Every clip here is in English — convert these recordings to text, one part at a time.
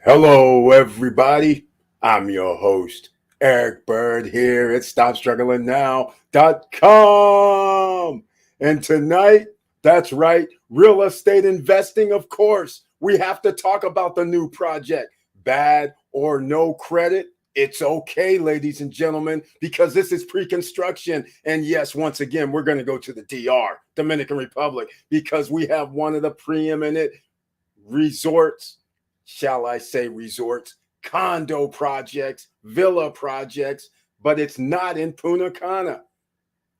Hello, everybody. I'm your host, Eric Bird, here at StopStrugglingNow.com. And tonight, that's right, real estate investing, of course. We have to talk about the new project. Bad or no credit, it's okay, ladies and gentlemen, because this is pre-construction. And yes, once again, we're going to go to the DR, Dominican Republic, because we have one of the preeminent resorts, shall I say resorts, condo projects, villa projects, but it's not in Punta Cana.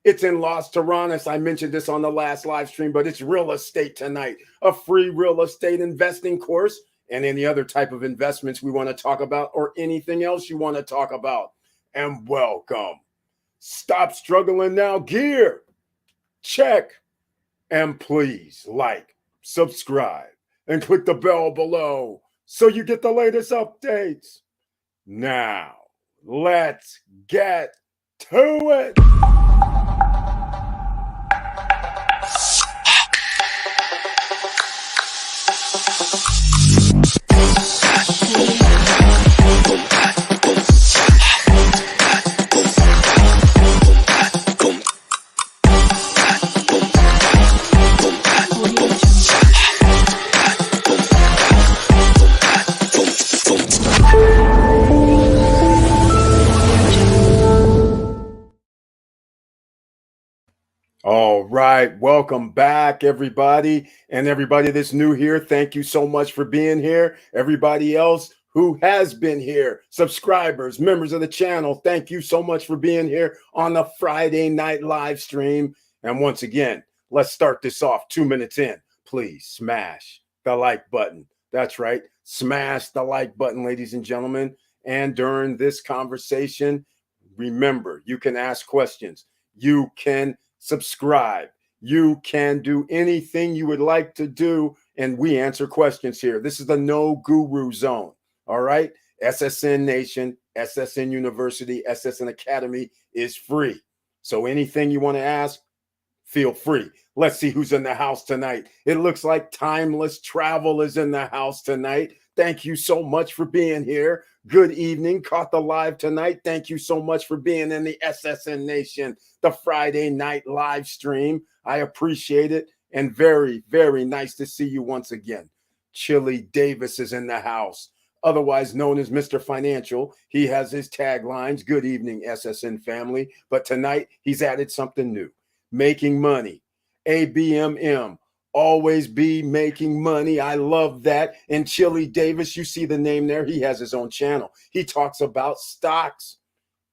It's in Los Terranas. I mentioned this on the last live stream, but it's real estate tonight, a free real estate investing course and any other type of investments we want to talk about or anything else you want to talk about. And welcome. Stop struggling now gear. Check. And please like, subscribe, and click the bell below so you get the latest updates. Now, let's get to it. All right, welcome back, everybody. And everybody that's new here, thank you so much for being here. Everybody else who has been here, subscribers, members of the channel, thank you so much for being here on the Friday night live stream. And once again, let's start this off 2 minutes in. Please smash the like button. That's right, smash the like button, ladies and gentlemen. And during this conversation, remember, you can ask questions. You can subscribe. You can do anything you would like to do, and we answer questions here. This is the no guru zone. All right. SSN Nation, SSN University, SSN Academy is free. So anything you want to ask, feel free. Let's see who's in the house tonight. It looks like Timeless Travel is in the house tonight. Thank you so much for being here. Good evening. Caught the live tonight. Thank you so much for being in the SSN Nation, the Friday night live stream. I appreciate it. And very, very nice to see you once again. Chili Davis is in the house, otherwise known as Mr. Financial. He has his taglines. Good evening, SSN family. But tonight he's added something new. Making money. ABMM. Always be making money. I love that. And Chili Davis, you see the name there. He has his own channel. He talks about stocks,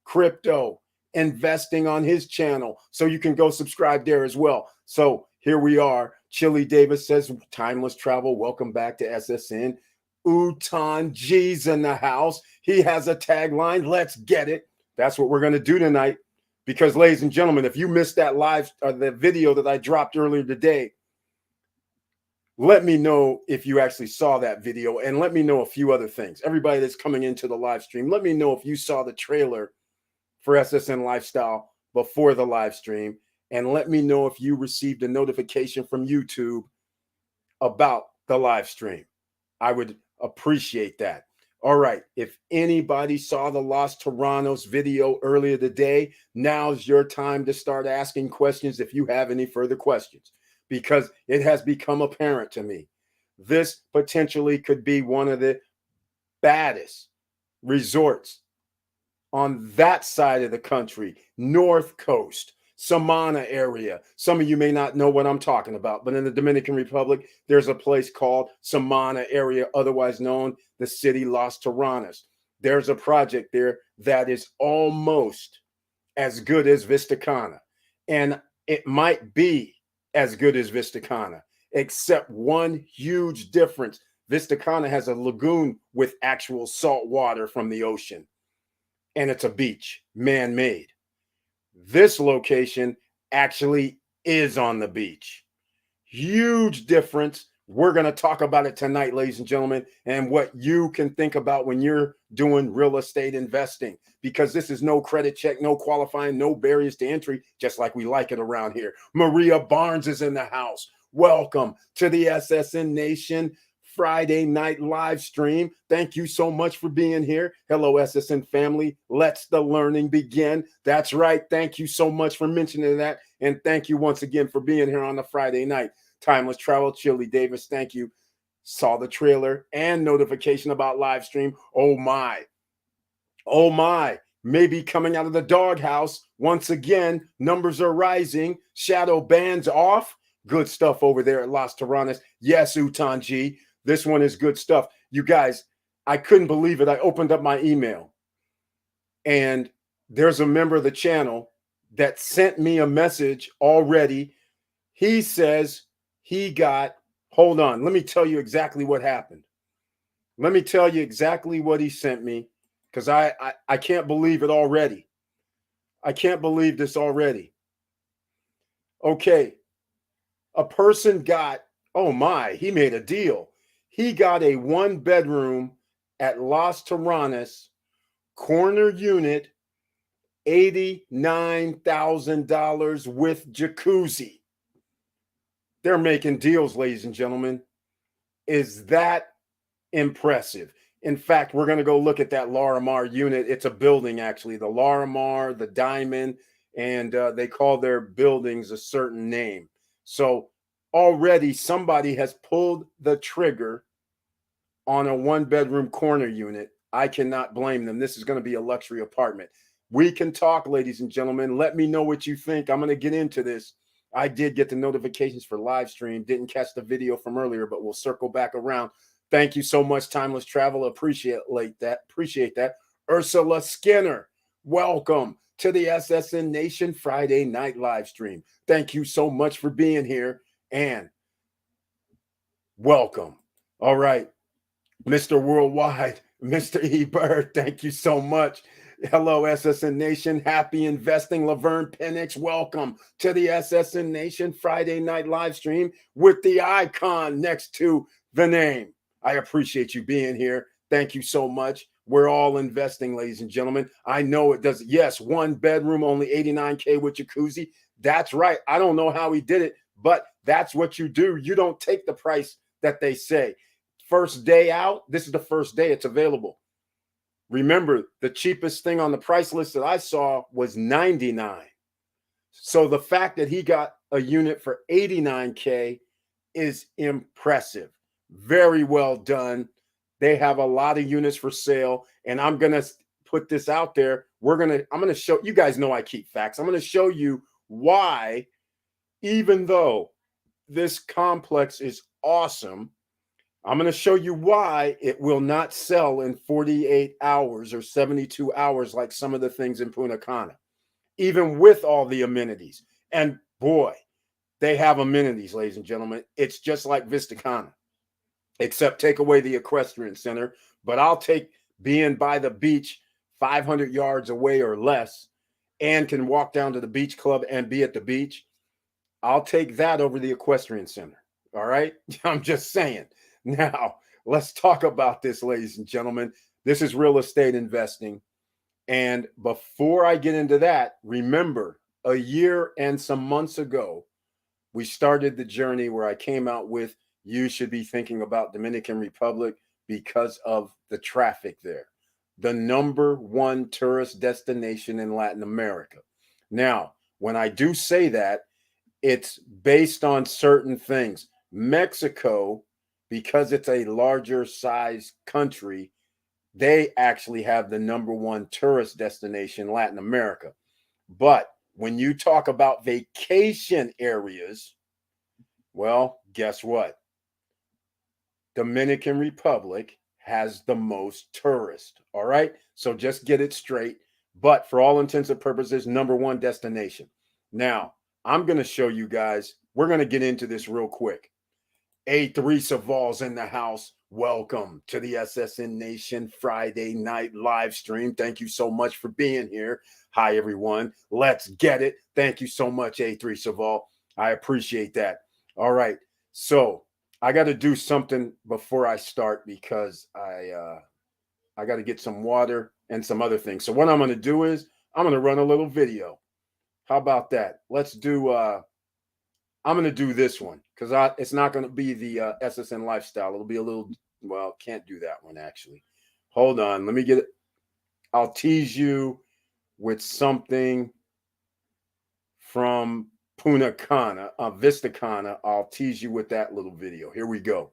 crypto, investing on his channel. So you can go subscribe there as well. So here we are. Chili Davis says, Timeless Travel. Welcome back to SSN. Utan G's in the house. He has a tagline. Let's get it. That's what we're going to do tonight. Because, ladies and gentlemen, if you missed that live or the video that I dropped earlier today, let me know if you actually saw that video, and let me know a few other things. Everybody that's coming into the live stream, let me know if you saw the trailer for SSN Lifestyle before the live stream, and let me know if you received a notification from YouTube about the live stream. I would appreciate that. All right, if anybody saw the Los Terranos video earlier today, now's your time to start asking questions if you have any further questions, because it has become apparent to me this potentially could be one of the baddest resorts on that side of the country, North Coast, Samana area. Some of you may not know what I'm talking about, but in the Dominican Republic, there's a place called Samana area, otherwise known the city Los Terranas. There's a project there that is almost as good as Vista Cana, and it might be as good as Vista Cana, except one huge difference. Vista Cana has a lagoon with actual salt water from the ocean, and it's a beach, man-made. This location actually is on the beach. Huge difference. We're going to talk about it tonight, ladies and gentlemen, and what you can think about when you're doing real estate investing, because this is no credit check, no qualifying, no barriers to entry, just like we like it around here. Maria Barnes is in the house. Welcome to the SSN Nation Friday night live stream. Thank you so much for being here. Hello, SSN family. Let's the learning begin. That's right. Thank you so much for mentioning that. And thank you once again for being here on the Friday night. Timeless Travel, Chili Davis. Thank you. Saw the trailer and notification about live stream. Oh my. Oh my. Maybe coming out of the doghouse. Once again, numbers are rising. Shadow bands off. Good stuff over there at Las Terranas. Yes, Utanji. This one is good stuff. You guys, I couldn't believe it. I opened up my email and there's a member of the channel that sent me a message already. He says he got, hold on, let me tell you exactly what happened. Let me tell you exactly what he sent me because I can't believe it already. I can't believe this already. Okay. A person got, oh my, he made a deal. He got a 1-bedroom at Las Terranas, corner unit, $89,000 with jacuzzi. They're making deals, ladies and gentlemen. Is that impressive? In fact, we're going to go look at that Larimar unit. It's a building, actually. The Larimar, the Diamond, and they call their buildings a certain name. So already somebody has pulled the trigger on a 1-bedroom corner unit. I cannot blame them. This is going to be a luxury apartment. We can talk, ladies and gentlemen. Let me know what you think. I'm going to get into this. I did get the notifications for live stream. Didn't catch the video from earlier, but we'll circle back around. Thank you so much, Timeless Travel. Appreciate that. Ursula Skinner, welcome to the SSN Nation Friday night live stream. Thank you so much for being here and welcome. All right, Mr. Worldwide, Mr. E. Bird, thank you so much. Hello, SSN Nation. Happy investing. Laverne Penix, welcome to the SSN Nation Friday night live stream with the icon next to the name. I appreciate you being here. Thank you so much. We're all investing, ladies and gentlemen. I know it does. Yes, 1-bedroom, only $89K with jacuzzi. That's right. I don't know how he did it, but that's what you do. You don't take the price that they say. First day out, this is the first day it's available. Remember, the cheapest thing on the price list that I saw was $99. So the fact that he got a unit for $89K is impressive. Very well done. They have a lot of units for sale, and I'm going to put this out there. I'm going to show you guys know I keep facts. I'm going to show you why, even though this complex is awesome, I'm going to show you why it will not sell in 48 hours or 72 hours like some of the things in Punta Cana, even with all the amenities. And boy, they have amenities, ladies and gentlemen. It's just like Vista Cana, except take away the equestrian center. But I'll take being by the beach 500 yards away or less and can walk down to the beach club and be at the beach. I'll take that over the equestrian center. All right. I'm just saying. Now, let's talk about this, ladies and gentlemen. This is real estate investing. And before I get into that, remember, a year and some months ago, we started the journey where I came out with, you should be thinking about Dominican Republic because of the traffic there. The #1 tourist destination in Latin America. Now, when I do say that, it's based on certain things. Mexico, because it's a larger size country, they actually have the #1 tourist destination in Latin America. But when you talk about vacation areas, well, guess what? Dominican Republic has the most tourists. All right. So just get it straight. But for all intents and purposes, #1 destination. Now, I'm going to show you guys, we're going to get into this real quick. A3 Saval's in the house. Welcome to the SSN Nation Friday night live stream. Thank you so much for being here. Hi, everyone. Let's get it. Thank you so much, A3 Saval. I appreciate that. All right. So I got to do something before I start because I got to get some water and some other things. So what I'm going to do is I'm going to run a little video. How about that? Let's do I'm going to do this one because it's not going to be the SSN lifestyle. It'll be a little, well, can't do that one actually. Hold on. Let me get it. I'll tease you with something from Punta Cana, Vista Cana. I'll tease you with that little video. Here we go.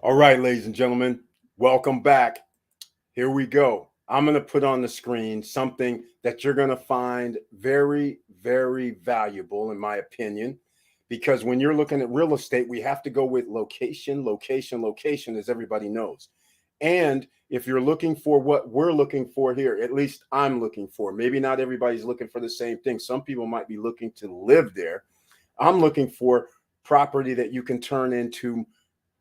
All right, ladies and gentlemen, welcome back. Here we go. I'm going to put on the screen something that you're going to find very, very valuable, in my opinion, because when you're looking at real estate, we have to go with location, location, location, as everybody knows. And if you're looking for what we're looking for here, at least I'm looking for, maybe not everybody's looking for the same thing. Some people might be looking to live there. I'm looking for property that you can turn into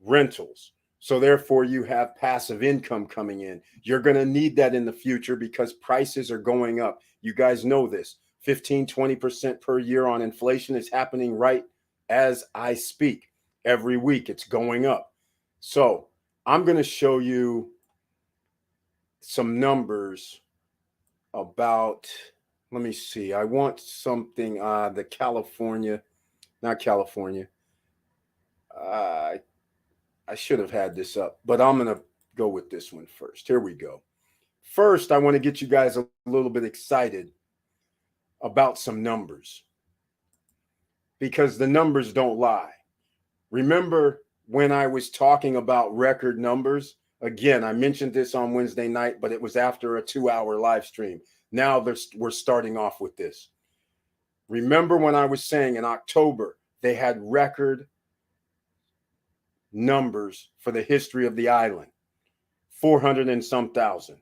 rentals. So therefore you have passive income coming in. You're going to need that in the future because prices are going up. You guys know this. 15, 20% per year on inflation is happening right as I speak. Every week it's going up. So I'm going to show you some numbers about, let me see. I want something, the California, not California. I should have had this up, but I'm going to go with this one first. Here we go. First, I want to get you guys a little bit excited about some numbers because the numbers don't lie. Remember when I was talking about record numbers? Again, I mentioned this on Wednesday night, but it was after a 2-hour live stream. Now we're starting off with this. Remember when I was saying in October, they had record numbers for the history of the island, 400 and some thousand.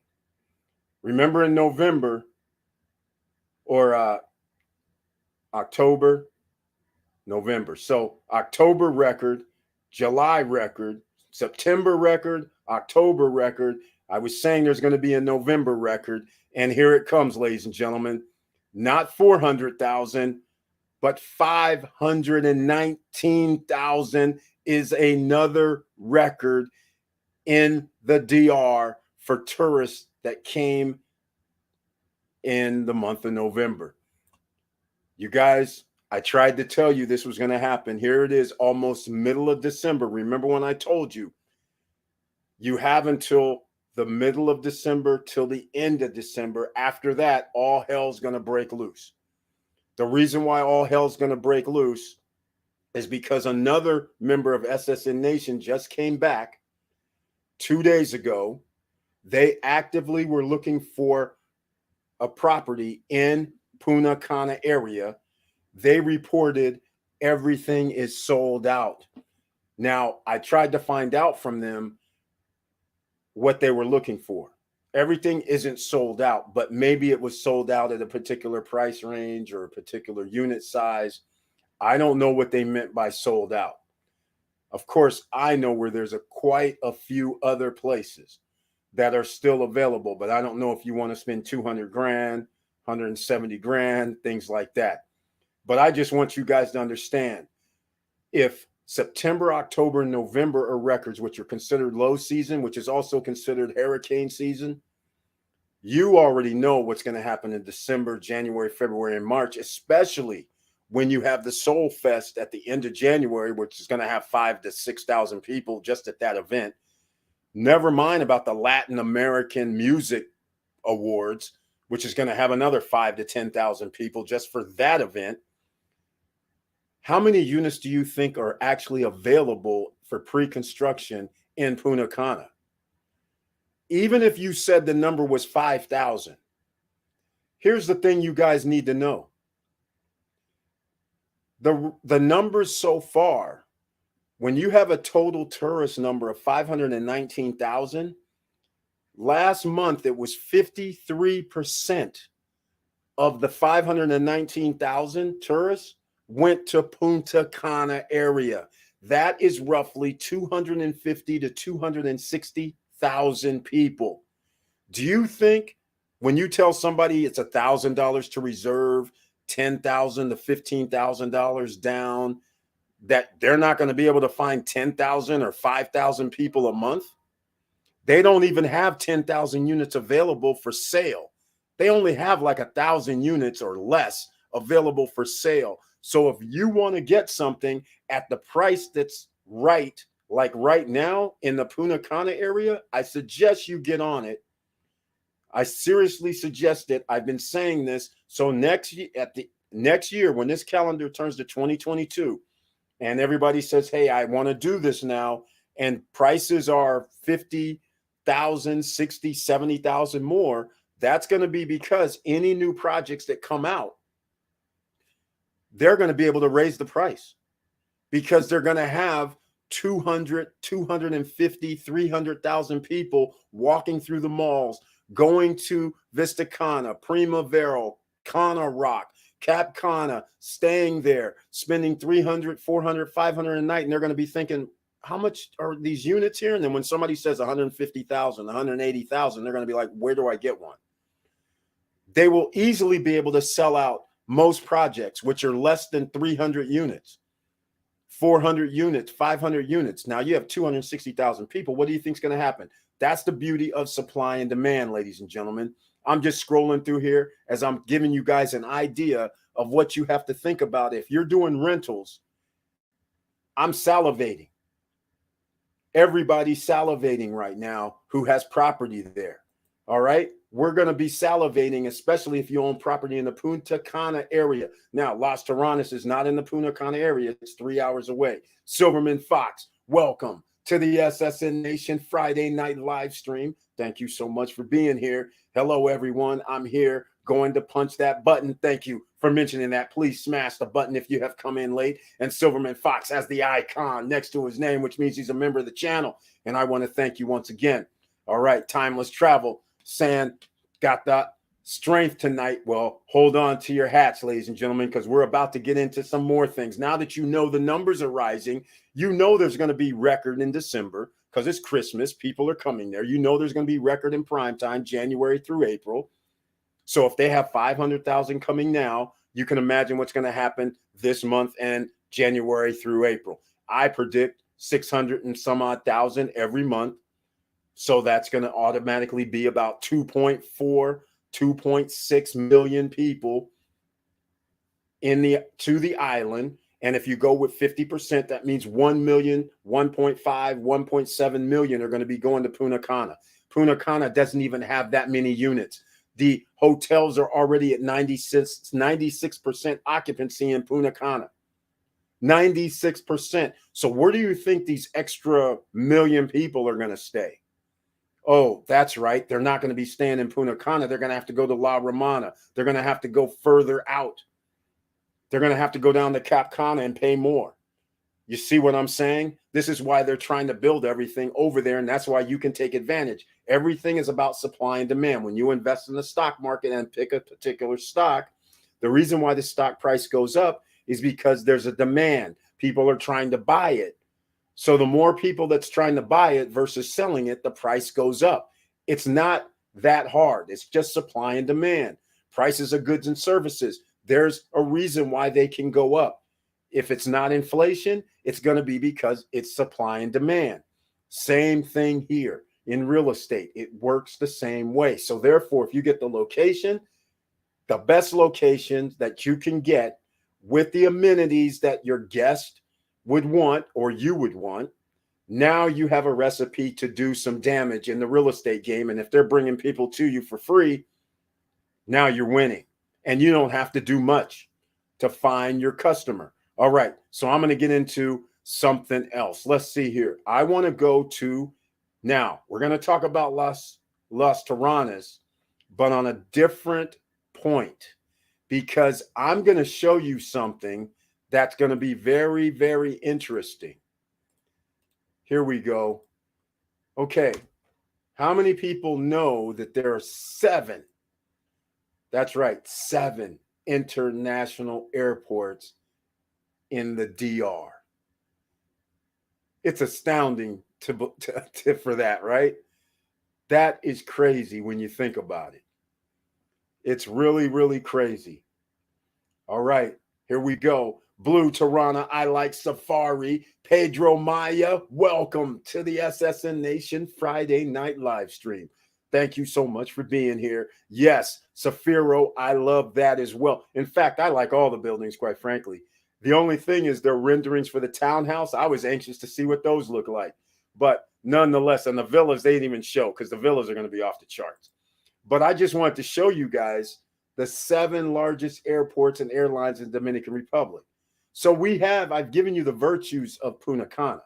Remember in November or October, November. So October record, July record, September record, October record. I was saying there's going to be a November record, and here it comes, ladies and gentlemen. Not 400,000, but 519,000 is another record in the DR for tourists that came in the month of November. You guys, I tried to tell you this was going to happen. Here it is, almost middle of December. Remember when I told you, you have until the middle of December till the end of December. After that, all hell's going to break loose. The reason why all hell's going to break loose is because another member of SSN Nation just came back 2 days ago. They actively were looking for a property in Punta Cana area. They reported everything is sold out. Now, I tried to find out from them what they were looking for. Everything isn't sold out, but maybe it was sold out at a particular price range or a particular unit size. I don't know what they meant by sold out. Of course, I know where there's quite a few other places that are still available, but I don't know if you want to spend 200 grand, 170 grand, things like that. But I just want you guys to understand, if September, October, and November are records, which are considered low season, which is also considered hurricane season, you already know what's going to happen in December, January, February, and March, especially when you have the Soul Fest at the end of January, which is going to have 5,000 to 6,000 people just at that event. Never mind about the Latin American Music Awards, which is going to have another 5,000 to 10,000 people just for that event. How many units do you think are actually available for pre-construction in Punta Cana? Even if you said the number was 5,000, here's the thing you guys need to know. The numbers so far When you have a total tourist number of 519,000, last month it was 53% of the 519,000 tourists went to Punta Cana area. That is roughly 250 to 260,000 people. Do you think when you tell somebody it's $1,000 to reserve, $10,000 to $15,000 down, that they're not going to be able to find 10,000 or 5,000 people a month? They don't even have 10,000 units available for sale. They only have like 1,000 units or less available for sale. So if you want to get something at the price that's right, like right now in the Punta Cana area, I suggest you get on it. I seriously suggest it. I've been saying this. So next year, when this calendar turns to 2022, and everybody says, hey, I want to do this now, and prices are 50,000, 60, 70,000 more, that's going to be because any new projects that come out, they're going to be able to raise the price because they're going to have 200, 250, 300,000 people walking through the malls, going to Vista Cana, Primavera, Cana Rock, Cap Cana, staying there, spending 300, 400, 500 a night. And they're going to be thinking, how much are these units here? And then when somebody says 150,000, 180,000, they're going to be like, where do I get one? They will easily be able to sell out most projects, which are less than 300 units, 400 units, 500 units. Now you have 260,000 people. What do you think is going to happen? That's the beauty of supply and demand, ladies and gentlemen. I'm just scrolling through here as I'm giving you guys an idea of what you have to think about. If you're doing rentals, I'm salivating. Everybody's salivating right now who has property there. All right. We're going to be salivating, especially if you own property in the Punta Cana area. Now, Las Terranas is not in the Punta Cana area. It's 3 hours away. Silverman Fox, welcome to the SSN Nation Friday night live stream. Thank you so much for being here. Hello, everyone. I'm here going to punch that button. Thank you for mentioning that. Please smash the button if you have come in late. And Silverman Fox has the icon next to his name, which means he's a member of the channel. And I want to thank you once again. All right, Timeless Travel. San got the strength tonight. Well, hold on to your hats, ladies and gentlemen, because we're about to get into some more things. Now that you know the numbers are rising, you know there's going to be record in December because it's Christmas. People are coming there. You know there's going to be record in prime time, January through April. So if they have 500,000 coming now, you can imagine what's going to happen this month and January through April. I predict 600 and some odd thousand every month. So that's going to automatically be about 2.4, 2.6 million people to the island. And if you go with 50%, that means 1 million, 1.5, 1.7 million are going to be going to Punta Cana. Punta Cana doesn't even have that many units. The hotels are already at 96% occupancy in Punta Cana. 96%. So where do you think these extra million people are going to stay? Oh, that's right. They're not going to be staying in Punta Cana. They're going to have to go to La Romana. They're going to have to go further out. They're going to have to go down to Cap Cana and pay more. You see what I'm saying? This is why they're trying to build everything over there, and that's why you can take advantage. Everything is about supply and demand. When you invest in the stock market and pick a particular stock, the reason why the stock price goes up is because there's a demand. People are trying to buy it. So the more people that's trying to buy it versus selling it, the price goes up. It's not that hard. It's just supply and demand. Prices of goods and services. There's a reason why they can go up. If it's not inflation, it's going to be because it's supply and demand. Same thing here in real estate. It works the same way. So therefore, if you get the location, the best locations that you can get with the amenities that your guest would want or you would want, now you have a recipe to do some damage in the real estate game. And if they're bringing people to you for free, now you're winning. And you don't have to do much to find your customer. All right, so I'm going to get into something else. Let's see here. I want to go to, now we're going to talk about Las Terranas, but on a different point, because I'm going to show you something that's going to be very, very interesting. Here we go. Okay. How many people know that there are 7? That's right, 7 international airports in the DR. It's astounding for that, right? That is crazy when you think about it. It's really, really crazy. All right, here we go. Blue Terrana, I like Safari. Pedro Maya, welcome to the SSN Nation Friday night live stream. Thank you so much for being here. Yes, Safiro, I love that as well. In fact, I like all the buildings, quite frankly. The only thing is their renderings for the townhouse. I was anxious to see what those look like. But nonetheless, and the villas, they didn't even show because the villas are going to be off the charts. But I just wanted to show you guys the 7 largest airports and airlines in the Dominican Republic. So I've given you the virtues of Punta Cana.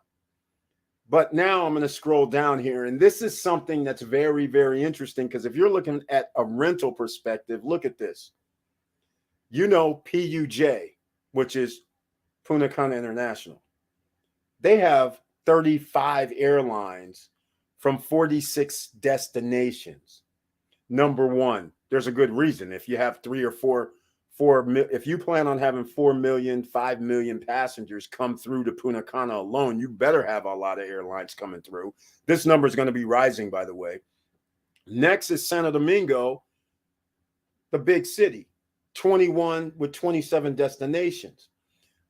But now I'm going to scroll down here. And this is something that's very, very interesting because if you're looking at a rental perspective, look at this. You know, PUJ, which is Punta Cana International. They have 35 airlines from 46 destinations. Number one, there's a good reason. If you have 3 or 4, if you plan on having 4 million, 5 million passengers come through to Punta Cana alone, you better have a lot of airlines coming through. This number is going to be rising, by the way. Next is Santo Domingo, the big city, 21 with 27 destinations.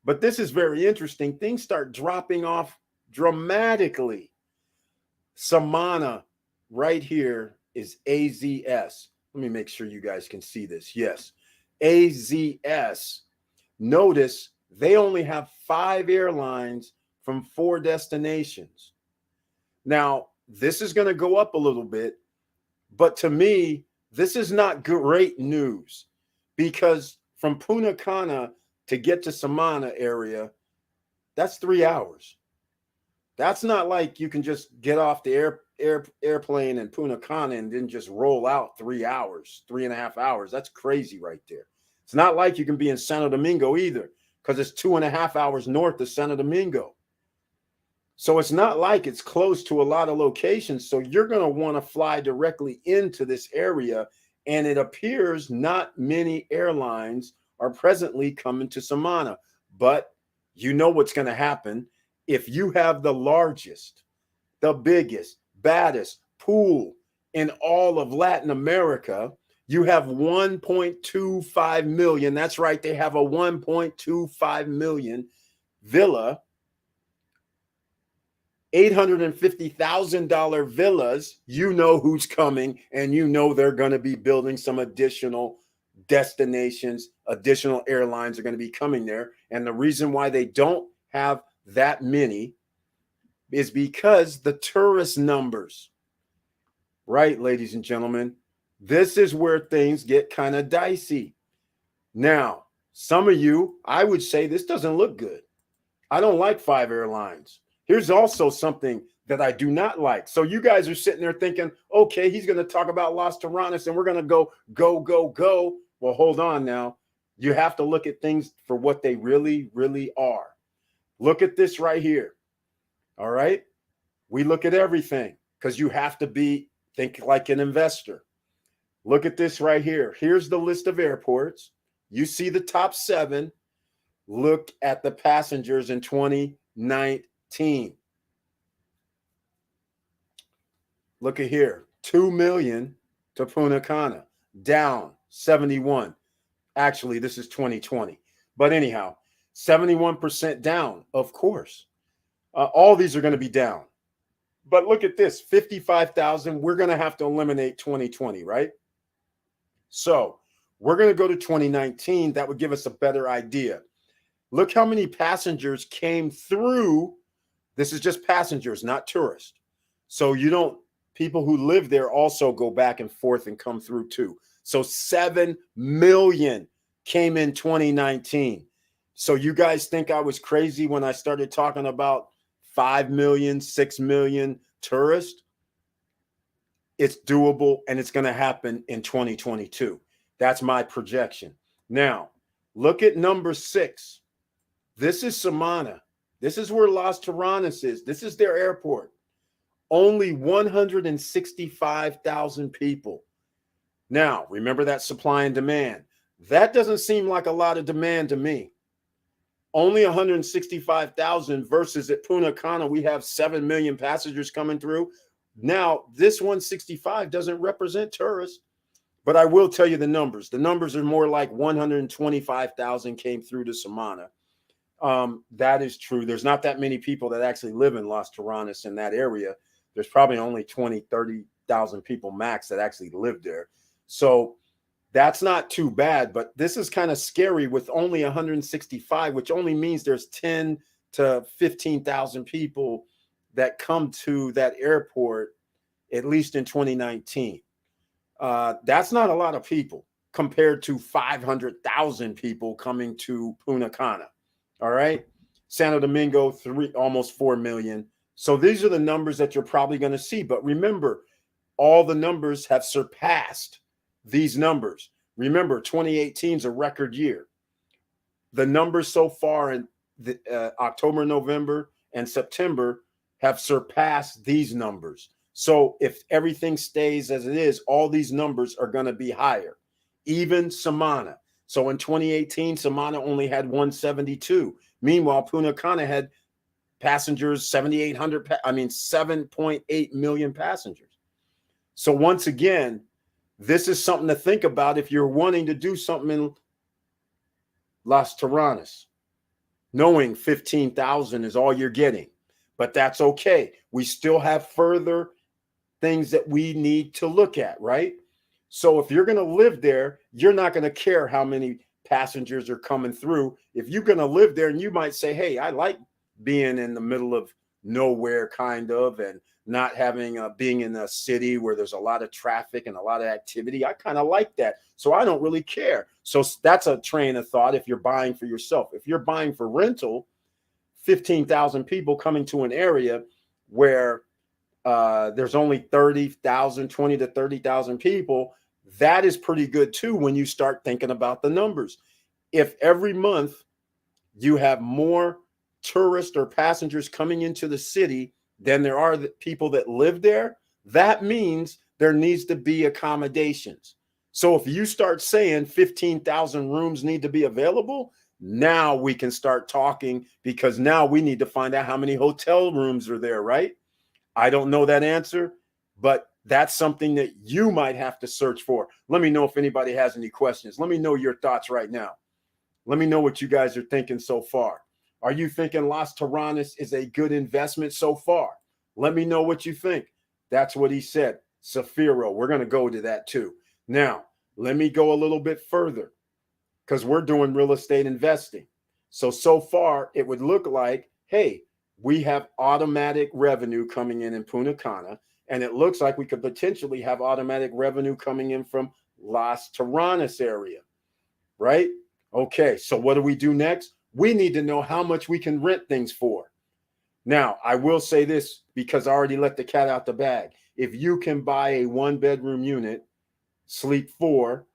But this is very interesting. Things start dropping off dramatically. Samana right here is AZS. Let me make sure you guys can see this. Yes, AZS. Notice they only have 5 airlines from 4 destinations. Now, this is going to go up a little bit, but to me, this is not great news because from Punta Cana to get to Samana area, that's 3 hours. That's not like you can just get off the airplane in Punta Cana and then just roll out 3 hours, 3.5 hours. That's crazy right there. It's not like you can be in Santo Domingo either because it's 2.5 hours north of Santo Domingo. So it's not like it's close to a lot of locations. So you're going to want to fly directly into this area. And it appears not many airlines are presently coming to Samana. But you know what's going to happen. If you have the largest, the biggest, baddest pool in all of Latin America, you have 1.25 million. That's right. They have a 1.25 million villa, $850,000 villas. You know who's coming, and you know they're going to be building some additional destinations. Additional airlines are going to be coming there. And the reason why they don't have that many is because the tourist numbers, right, ladies and gentlemen, this is where things get kind of dicey. Now, some of you, I would say this doesn't look good. I don't like 5 airlines. Here's also something that I do not like. So you guys are sitting there thinking, okay, he's going to talk about Las Terranas and we're going to go. Well, hold on now. You have to look at things for what they really, really are. Look at this right here. All right. We look at everything because you have to think like an investor. Look at this right here. Here's the list of airports. You see the top 7. Look at the passengers in 2019. Look at here. 2 million to Punta Cana, down 71. Actually, this is 2020. But anyhow, 71% down, of course. All these are going to be down. But look at this, 55,000. We're going to have to eliminate 2020, right? So we're going to go to 2019. That would give us a better idea. Look how many passengers came through. This is just passengers, not tourists. So people who live there also go back and forth and come through too. So 7 million came in 2019. So you guys think I was crazy when I started talking about 5 million, 6 million tourists? It's doable and it's going to happen in 2022. That's my projection. Now, look at number 6. This is Samana. This is where Las Terranas is. This is their airport. Only 165,000 people. Now, remember that supply and demand. That doesn't seem like a lot of demand to me. Only 165,000 versus at Punta Cana, we have 7 million passengers coming through. Now, this 165 doesn't represent tourists, but I will tell you the numbers. The numbers are more like 125,000 came through to Samana. That is true. There's not that many people that actually live in Las Terranas in that area. There's probably only 20, 30,000 people max that actually live there. So that's not too bad, but this is kind of scary with only 165, which only means there's 10 to 15,000 people that come to that airport, at least in 2019. That's not a lot of people compared to 500,000 people coming to Punta Cana. All right. Santo Domingo, almost 4 million. So these are the numbers that you're probably going to see. But remember, all the numbers have surpassed these numbers. Remember, 2018 is a record year. The numbers so far in October, November, and September have surpassed these numbers. So if everything stays as it is, all these numbers are going to be higher. Even Samana. So in 2018, Samana only had 172. Meanwhile, Punta Cana had passengers, 7.8 million passengers. So once again, this is something to think about if you're wanting to do something in Las Terranas, knowing 15,000 is all you're getting. But that's okay. We still have further things that we need to look at, right? So if you're going to live there, you're not going to care how many passengers are coming through. If you're going to live there and you might say, hey, I like being in the middle of nowhere kind of, and not having being in a city where there's a lot of traffic and a lot of activity. I kind of like that. So I don't really care. So that's a train of thought if you're buying for yourself. If you're buying for rental, 15,000 people coming to an area where there's only 30,000, 20 to 30,000 people, that is pretty good too when you start thinking about the numbers. If every month you have more tourists or passengers coming into the city than there are people that live there, that means there needs to be accommodations. So if you start saying 15,000 rooms need to be available, now we can start talking, because now we need to find out how many hotel rooms are there, right? I don't know that answer, but that's something that you might have to search for. Let me know if anybody has any questions. Let me know your thoughts right now. Let me know what you guys are thinking so far. Are you thinking Las Terranas is a good investment so far? Let me know what you think. That's what he said. Safiro, we're going to go to that too. Now, let me go a little bit further, because we're doing real estate investing. So far, it would look like, hey, we have automatic revenue coming in Punta Cana, and it looks like we could potentially have automatic revenue coming in from Las Terranas area, right? Okay, so what do we do next? We need to know how much we can rent things for. Now, I will say this, because I already let the cat out the bag. If you can buy a 1-bedroom unit, sleep 4,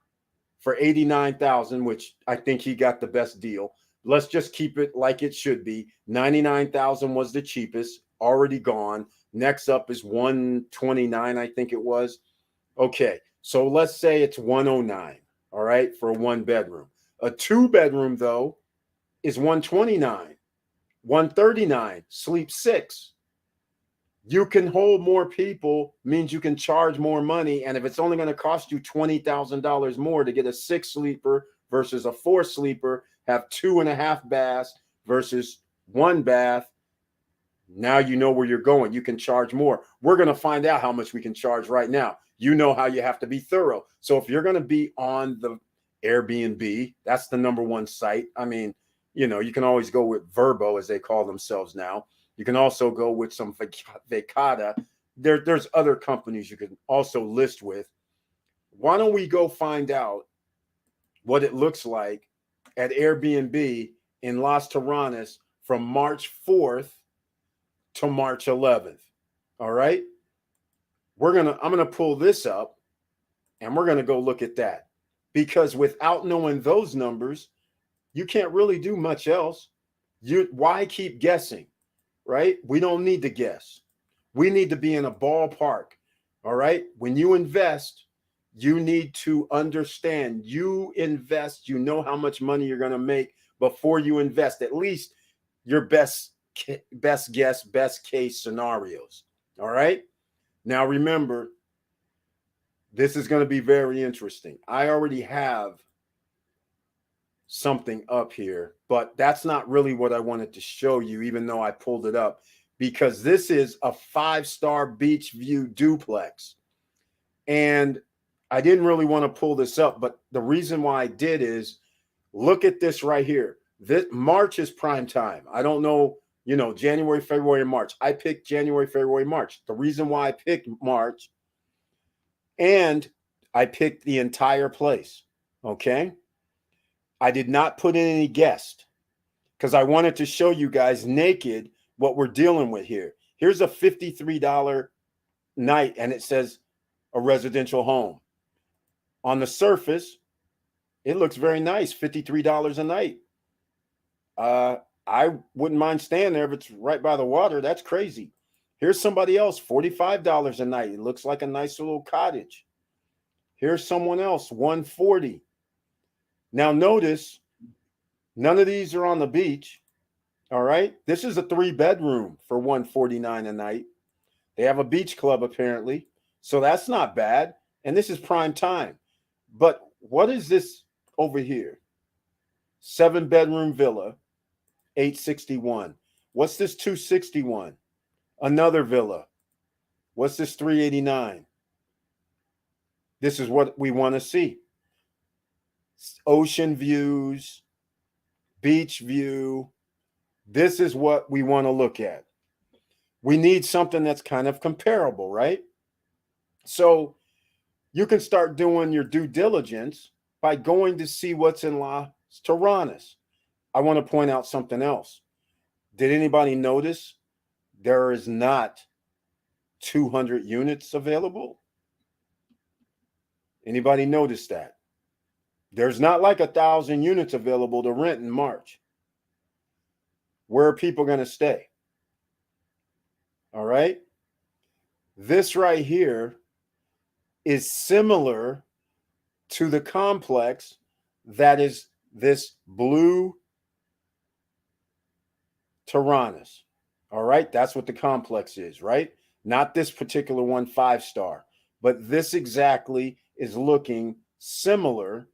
for 89,000, which I think he got the best deal. Let's just keep it like it should be. 99,000 was the cheapest, already gone. Next up is 129, I think it was. Okay, so let's say it's 109, all right, for a 1-bedroom. A 2-bedroom, though, is 129, 139, sleep 6. You can hold more people, means you can charge more money. And if it's only going to cost you $20,000 more to get a 6-sleeper versus a 4-sleeper, have 2.5 baths versus 1 bath, now you know where you're going. You can charge more. We're going to find out how much we can charge right now. You know how you have to be thorough. So if you're going to be on the Airbnb, that's the #1 site. I mean, you can always go with Verbo, as they call themselves now. You can also go with some Vacata. There's other companies you can also list with. Why don't we go find out what it looks like at Airbnb in Las Terranas from March 4th to March 11th. All right? I'm going to pull this up, and we're going to go look at that. Because without knowing those numbers, you can't really do much else. Why keep guessing, right? We don't need to guess. We need to be in a ballpark. All right. When you invest, you need to understand you invest, you know how much money you're going to make before you invest, at least your best guess, best case scenarios. All right. Now, remember, this is going to be very interesting. I already have something up here, but that's not really what I wanted to show you, even though I pulled it up, because this is a 5-star beach view duplex. And I didn't really want to pull this up, but the reason why I did is look at this right here. This March is prime time. I don't know, January, February, and March. I picked January, February, March. The reason why I picked March, and I picked the entire place. Okay. I did not put in any guest because I wanted to show you guys naked what we're dealing with here. Here's a $53 night, and it says a residential home. On the surface, it looks very nice, $53 a night. I wouldn't mind staying there if it's right by the water. That's crazy. Here's somebody else, $45 a night. It looks like a nice little cottage. Here's someone else, $140. Now notice, none of these are on the beach. All right. This is a 3-bedroom for $149 a night. They have a beach club apparently. So that's not bad. And this is prime time. But what is this over here? 7-bedroom villa, $861. What's this 261? Another villa. What's this 389? This is what we want to see. Ocean views, beach view. This is what we want to look at. We need something that's kind of comparable, right? So you can start doing your due diligence by going to see what's in Las Terranas. I want to point out something else. Did anybody notice there is not 200 units available? Anybody notice that? There's not like 1,000 units available to rent in March. Where are people going to stay? All right. This right here is similar to the complex that is this blue Terranas. All right. That's what the complex is, right? Not this particular one, 5-star, but this exactly is looking similar,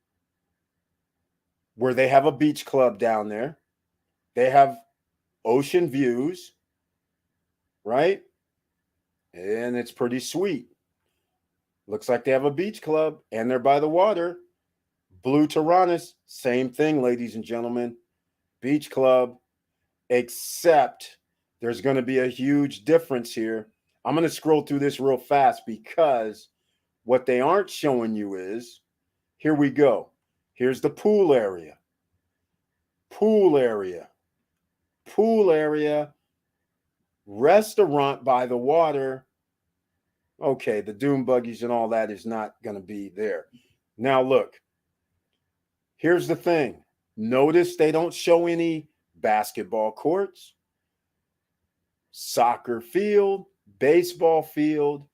where they have a beach club down there. They have ocean views, right? And it's pretty sweet. Looks like they have a beach club and they're by the water. Blue Terranas, same thing, ladies and gentlemen. Beach club, except there's going to be a huge difference here. I'm going to scroll through this real fast because what they aren't showing you is, here we go. Here's the pool area. Pool area. Pool area. Restaurant by the water. Okay, the dune buggies and all that is not going to be there. Now look. Here's the thing. Notice they don't show any basketball courts, soccer field, baseball field.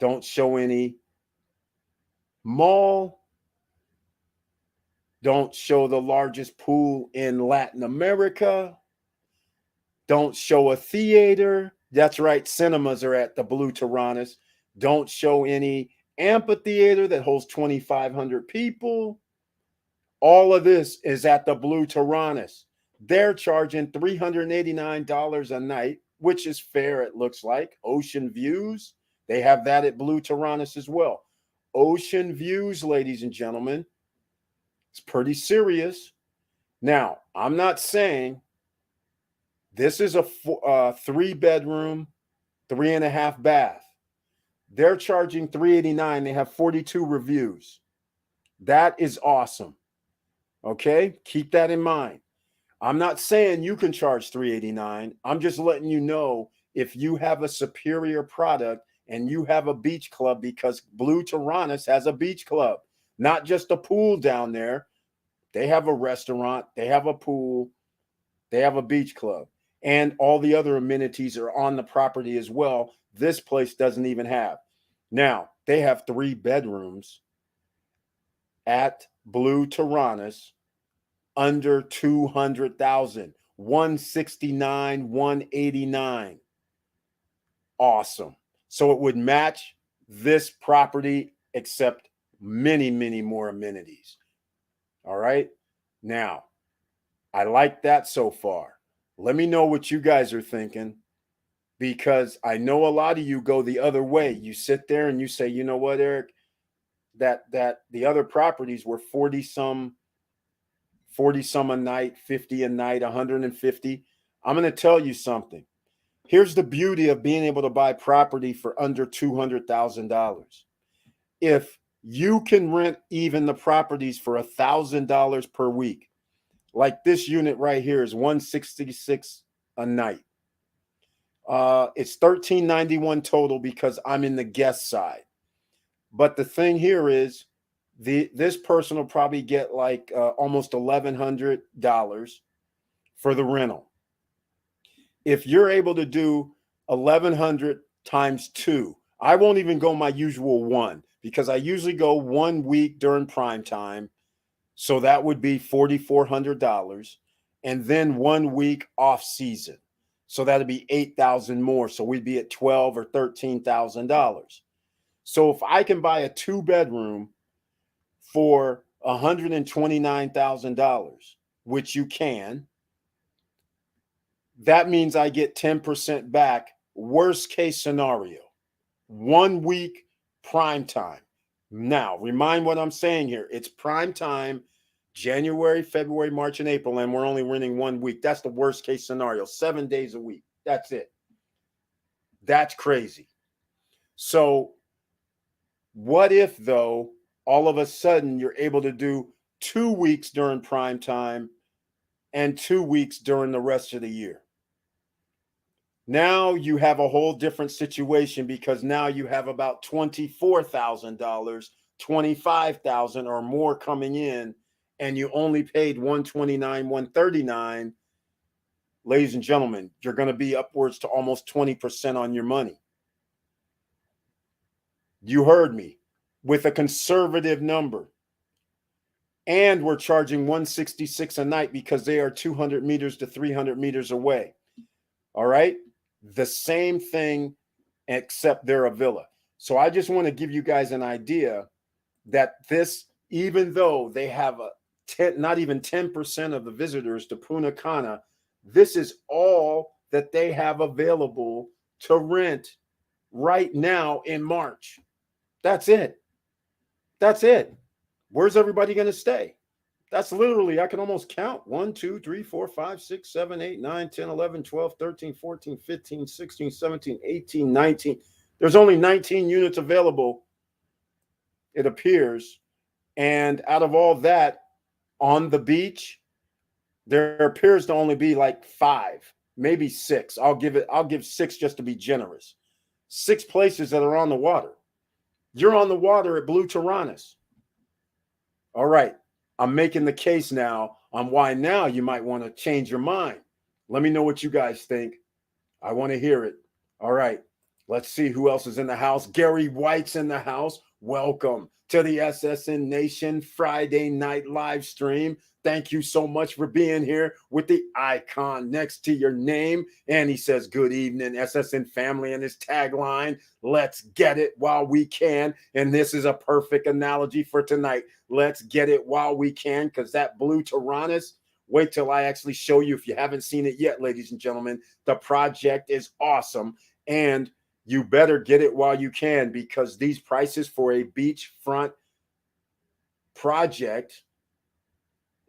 Don't show any mall. Don't show the largest pool in Latin America. Don't show a theater. That's right, cinemas are at the Blue Terranas. Don't show any amphitheater that holds 2,500 people. All of this is at the Blue Terranas. They're charging $389 a night, which is fair, it looks like. Ocean views, they have that at Blue Terranas as well. Ocean views, ladies and gentlemen. It's pretty serious. Now, I'm not saying this is a 3-bedroom, 3.5 bath. They're charging $389. They have 42 reviews. That is awesome. Okay, keep that in mind. I'm not saying you can charge $389. I'm just letting you know if you have a superior product and you have a beach club, because Blue Terranas has a beach club, not just a pool down there. They have a restaurant, they have a pool, They have a beach club, and all the other amenities are on the property as well. This place doesn't even have. Now, they have 3 bedrooms at Blue Terranas under 200,000, 169, 189. Awesome. So it would match this property except many, many more amenities. All right. Now, I like that so far. Let me know what you guys are thinking, because I know a lot of you go the other way. You sit there and you say, you know what, Eric, that the other properties were 40 some a night, 50 a night, 150. I'm going to tell you something. Here's the beauty of being able to buy property for under $200,000. If you can rent even the properties for $1,000 per week, like this unit right here is $166 a night. It's $1,391 total because I'm in the guest side. But the thing here is, this person will probably get like almost $1,100 for the rental. If you're able to do 1,100 times 2, I won't even go my usual 1, because I usually go 1 week during prime time. So that would be $4,400, and then 1 week off season. So that'd be 8,000 more. So we'd be at $12,000 or $13,000. So if I can buy a 2-bedroom for $129,000, which you can, that means I get 10% back. Worst case scenario, 1 week prime time. Now, remind what I'm saying here. It's prime time, January, February, March, and April, and we're only renting 1 week. That's the worst case scenario, 7 days a week. That's it. That's crazy. So what if, though, all of a sudden you're able to do 2 weeks during prime time and 2 weeks during the rest of the year? Now you have a whole different situation, because now you have about $24,000, $25,000 or more coming in, and you only paid $129, $139. Ladies and gentlemen, you're going to be upwards to almost 20% on your money. You heard me, with a conservative number. And we're charging $166 a night because they are 200 meters to 300 meters away. All right. The same thing, except they're a villa. So I just want to give you guys an idea that this, even though they have not even 10% of the visitors to Punta Cana, this is all that they have available to rent right now in March. That's it. That's it. Where's everybody going to stay? That's literally, I can almost count 1, 2, 3, 4, 5, 6, 7, 8, 9, 10, 11, 12, 13, 14, 15, 16, 17, 18, 19. There's only 19 units available, it appears. And out of all that, on the beach, there appears to only be like 5, maybe 6. I'll give 6 just to be generous. 6 places that are on the water. You're on the water at Blue Terranas. All right. I'm making the case now on why now you might want to change your mind. Let me know what you guys think. I want to hear it. All right. Let's see who else is in the house. Gary White's in the house. Welcome to the SSN Nation Friday night live stream. Thank you so much for being here with the icon next to your name. And he says, good evening, SSN family, and his tagline, let's get it while we can. And this is a perfect analogy for tonight. Let's get it while we can, because that Blue Terranas, wait till I actually show you if you haven't seen it yet, ladies and gentlemen. The project is awesome, and you better get it while you can, because these prices for a beachfront project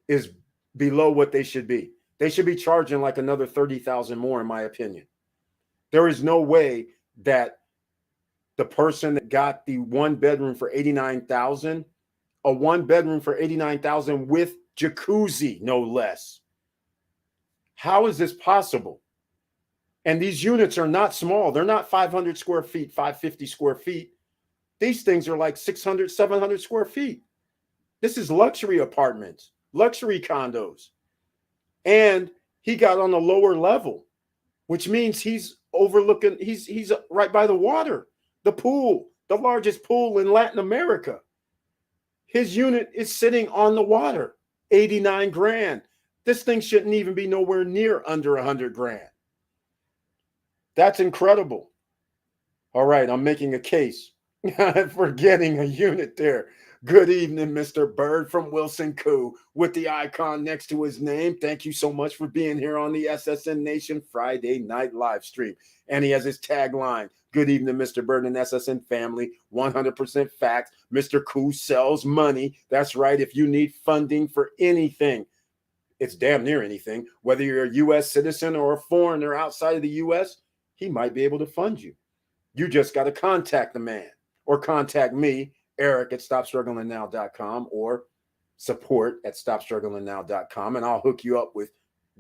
is below what they should be. They should be charging like another 30,000 more, in my opinion. There is no way that the person that got the 1 bedroom for 89,000, a 1 bedroom for 89,000 with jacuzzi, no less. How is this possible? And these units are not small. They're not 500 square feet, 550 square feet. These things are like 600, 700 square feet. This is luxury apartments, luxury condos. And He got on the lower level, which means he's overlooking, he's right by the water, the pool, the largest pool in Latin America. His unit is sitting on the water, 89 grand. This thing shouldn't even be nowhere near under 100 grand. That's incredible. All right, I'm making a case for getting a unit there. Good evening, Mr. Bird from Wilson Coo with the icon next to his name. Thank you so much for being here on the SSN Nation Friday night live stream. And he has his tagline, good evening, Mr. Bird and SSN family, 100% facts. Mr. Coo sells money. That's right. If you need funding for anything, it's damn near anything, whether you're a U.S. citizen or a foreigner outside of the U.S., he might be able to fund you. You just got to contact the man or contact me, Eric at StopStrugglingNow.com or support at StopStrugglingNow.com, and I'll hook you up with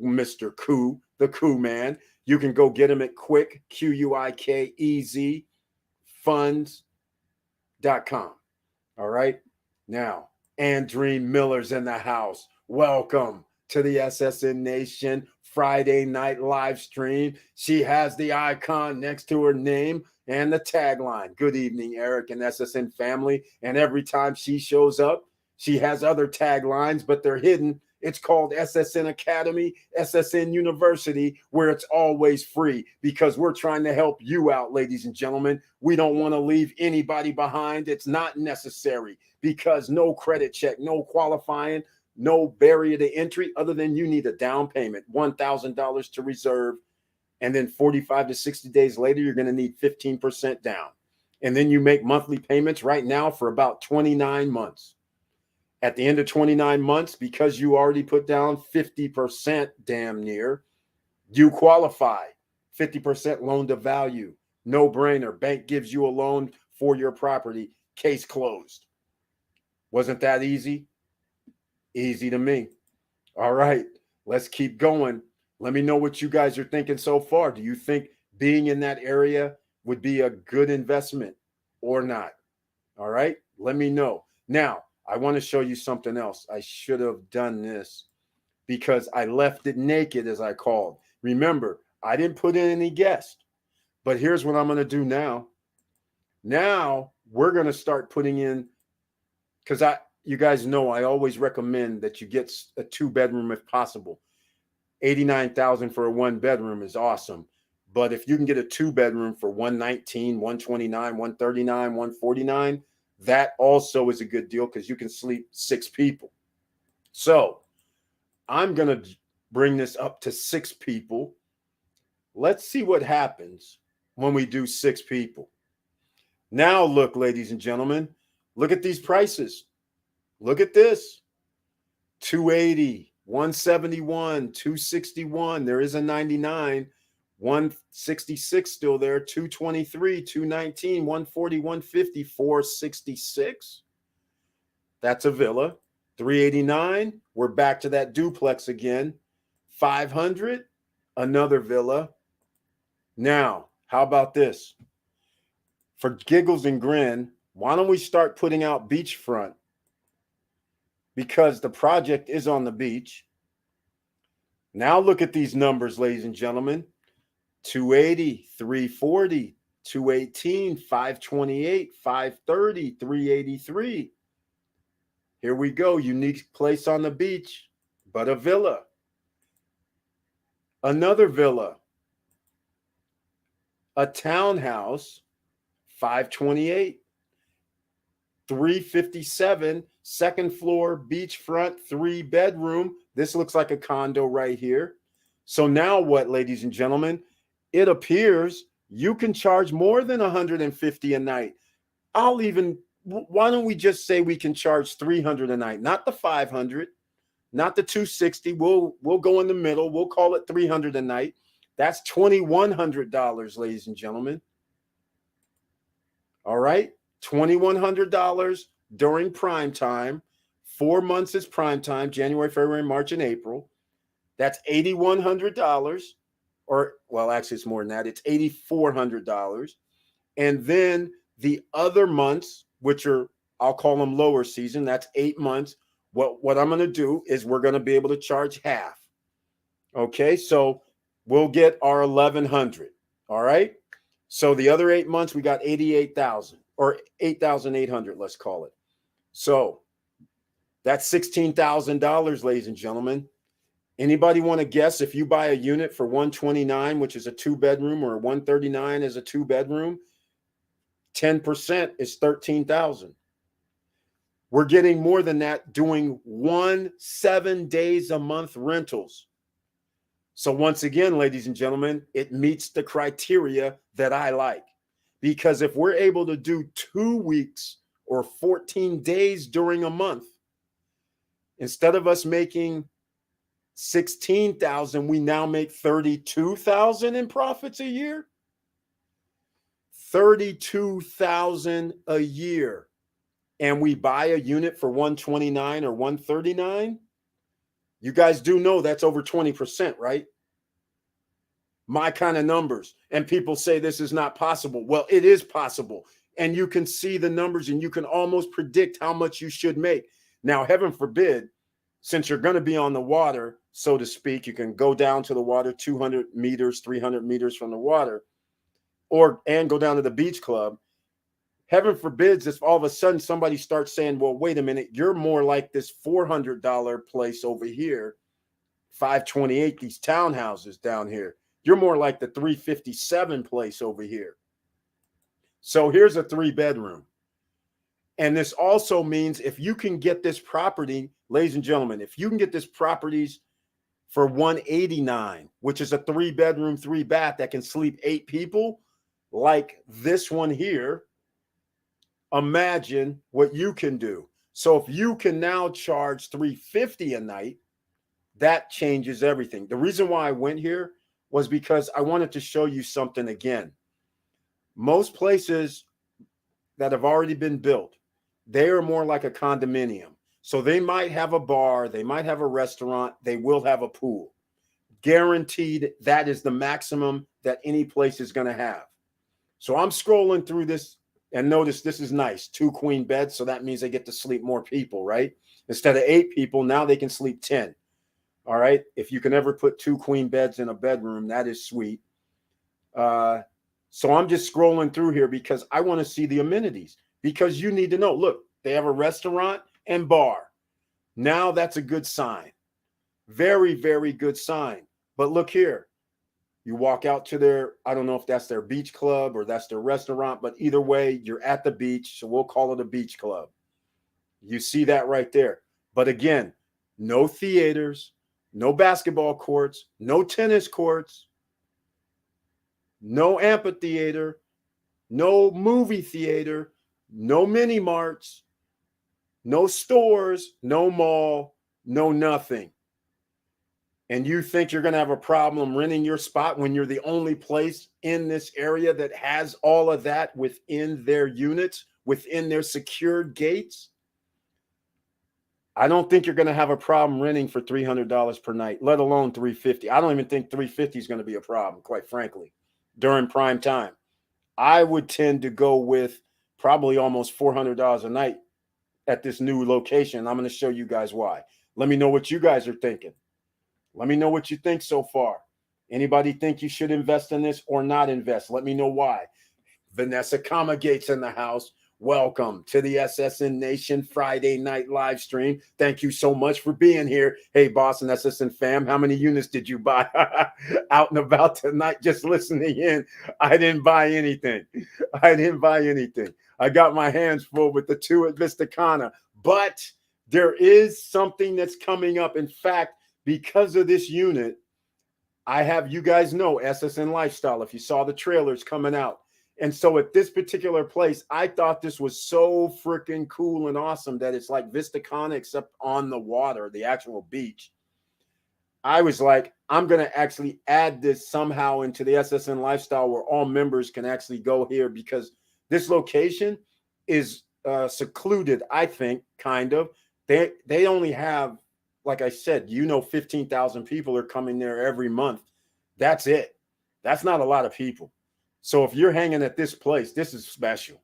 Mr. Coo, the Coo man. You can go get him at Quick, Q-U-I-K-E-Z, funds.com. All right? Now, Andreen Miller's in the house. Welcome to the SSN Nation Friday night live stream. She has the icon next to her name and the tagline. Good evening, Eric and SSN family. And every time she shows up, she has other taglines, but they're hidden. It's called SSN Academy, SSN University, where it's always free because we're trying to help you out, ladies and gentlemen. We don't want to leave anybody behind. It's not necessary because no credit check, no qualifying, no barrier to entry other than you need a down payment, $1,000 to reserve. And then 45 to 60 days later, you're going to need 15% down. And then you make monthly payments right now for about 29 months. At the end of 29 months, because you already put down 50% damn near, you qualify. 50% loan to value. No brainer. Bank gives you a loan for your property. Case closed. Wasn't that easy? Easy to me. All right, let's keep going. Let me know what you guys are thinking so far. Do you think being in that area would be a good investment or not? All right, let me know. Now, I want to show you something else. I should have done this because I left it naked as I called. Remember, I didn't put in any guest, but here's what I'm going to do now. Now we're going to start putting in, because you guys know I always recommend that you get a 2-bedroom if possible. $89,000 for a 1-bedroom is awesome. But if you can get a 2-bedroom for $119,000, $129,000, $139,000, $149,000, that also is a good deal because you can sleep 6 people. So I'm going to bring this up to 6 people. Let's see what happens when we do 6 people. Now look, ladies and gentlemen, look at these prices. Look at this. 280, 171, 261. There is a 99, 166 still there, 223, 219, 140, 150, 466. That's a villa. 389. We're back to that duplex again. 500, another villa. Now, how about this? For giggles and grin, why don't we start putting out beachfront? Because the project is on the beach. Now look at these numbers, ladies and gentlemen. 280, 340, 218, 528, 530, 383. Here we go. Unique place on the beach, but a villa. Another villa. A townhouse, 528. 357, second floor, beachfront, 3-bedroom. This looks like a condo right here. So now what, ladies and gentlemen? It appears you can charge more than $150 a night. Why don't we just say we can charge $300 a night, not the $500, not the $260. We'll go in the middle. We'll call it $300 a night. That's $2,100, ladies and gentlemen. All right. $2,100 during prime time. 4 months is prime time, January, February, March, and April. That's $8,100, or, well, actually, it's more than that. It's $8,400. And then the other months, which are, I'll call them lower season, that's 8 months. What I'm going to do is we're going to be able to charge half. Okay, so we'll get our 1,100. All right. So the other 8 months, we got 88,000 or 8,800, let's call it. So that's $16,000, ladies and gentlemen. Anybody want to guess if you buy a unit for 129, which is a 2-bedroom, or 139 as a 2-bedroom, 10% is 13,000. We're getting more than that doing 7 days a month rentals. So once again, ladies and gentlemen, it meets the criteria that I like. Because if we're able to do 2 weeks or 14 days during a month, instead of us making 16,000, we now make 32,000 in profits a year. 32,000 a year. And we buy a unit for 129 or 139. You guys do know that's over 20%, right? My kind of numbers. And people say this is not possible. Well, it is possible. And you can see the numbers and you can almost predict how much you should make. Now, heaven forbid, since you're going to be on the water, so to speak, you can go down to the water 200 meters, 300 meters from the water, and go down to the beach club. Heaven forbids if all of a sudden somebody starts saying, well, wait a minute, you're more like this $400 place over here, 528, these townhouses down here. You're more like the 357 place over here. So here's a 3-bedroom. And this also means if you can get this property, ladies and gentlemen, if you can get this properties for 189, which is a 3-bedroom, 3-bath that can sleep 8 people, like this one here, imagine what you can do. So if you can now charge $350 a night, that changes everything. The reason why I went here was because I wanted to show you something again. Most places that have already been built, they are more like a condominium. So they might have a bar, they might have a restaurant, they will have a pool. Guaranteed, that is the maximum that any place is going to have. So I'm scrolling through this and notice this is nice. 2 queen beds. So that means they get to sleep more people, right? Instead of 8 people, now they can sleep 10. All right. If you can ever put 2 queen beds in a bedroom, that is sweet. So I'm just scrolling through here because I want to see the amenities, because you need to know, look, they have a restaurant and bar. Now that's a good sign. Very, very good sign. But look here. You walk out to their, I don't know if that's their beach club or that's their restaurant, but either way, you're at the beach. So we'll call it a beach club. You see that right there. But again, no theaters, no basketball courts, no tennis courts, no amphitheater, no movie theater, no mini marts, no stores, no mall, no nothing. And you think you're going to have a problem renting your spot when you're the only place in this area that has all of that within their units, within their secured gates? I don't think you're going to have a problem renting for $300 per night, let alone $350. I don't even think $350 is going to be a problem, quite frankly, during prime time. I would tend to go with probably almost $400 a night at this new location. I'm going to show you guys why. Let me know what you guys are thinking. Let me know what you think so far. Anybody think you should invest in this or not invest? Let me know why. Vanessa Gates in the house. Welcome to the SSN Nation Friday night live stream. Thank you so much for being here. Hey, Boston SSN fam, how many units did you buy out and about tonight just listening in? I didn't buy anything. I didn't buy anything. I got my hands full with the 2 at Vista Cana, but there is something that's coming up. In fact, because of this unit, I have, you guys know, SSN Lifestyle, if you saw the trailers coming out. And so at this particular place, I thought this was so freaking cool and awesome that it's like Vista Cana, except on the water, the actual beach. I was like, I'm going to actually add this somehow into the SSN Lifestyle where all members can actually go here, because this location is secluded, I think, kind of. They only have, like I said, 15,000 people are coming there every month. That's it. That's not a lot of people. So if you're hanging at this place, this is special.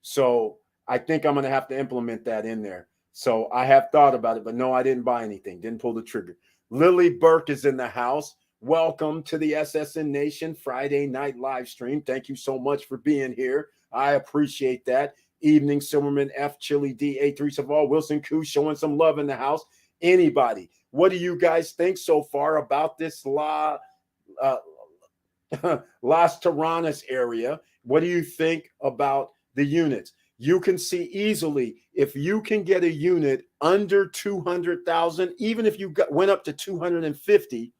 So I think I'm going to have to implement that in there. So I have thought about it, but no, I didn't buy anything. Didn't pull the trigger. Lily Burke is in the house. Welcome to the SSN Nation Friday night live stream. Thank you so much for being here. I appreciate that. Evening Silverman, F, Chili D, A3 Saval, Wilson Koo showing some love in the house. Anybody, what do you guys think so far about this Las Terranas area? What do you think about the units? You can see easily if you can get a unit under 200,000, even if you went up to 250,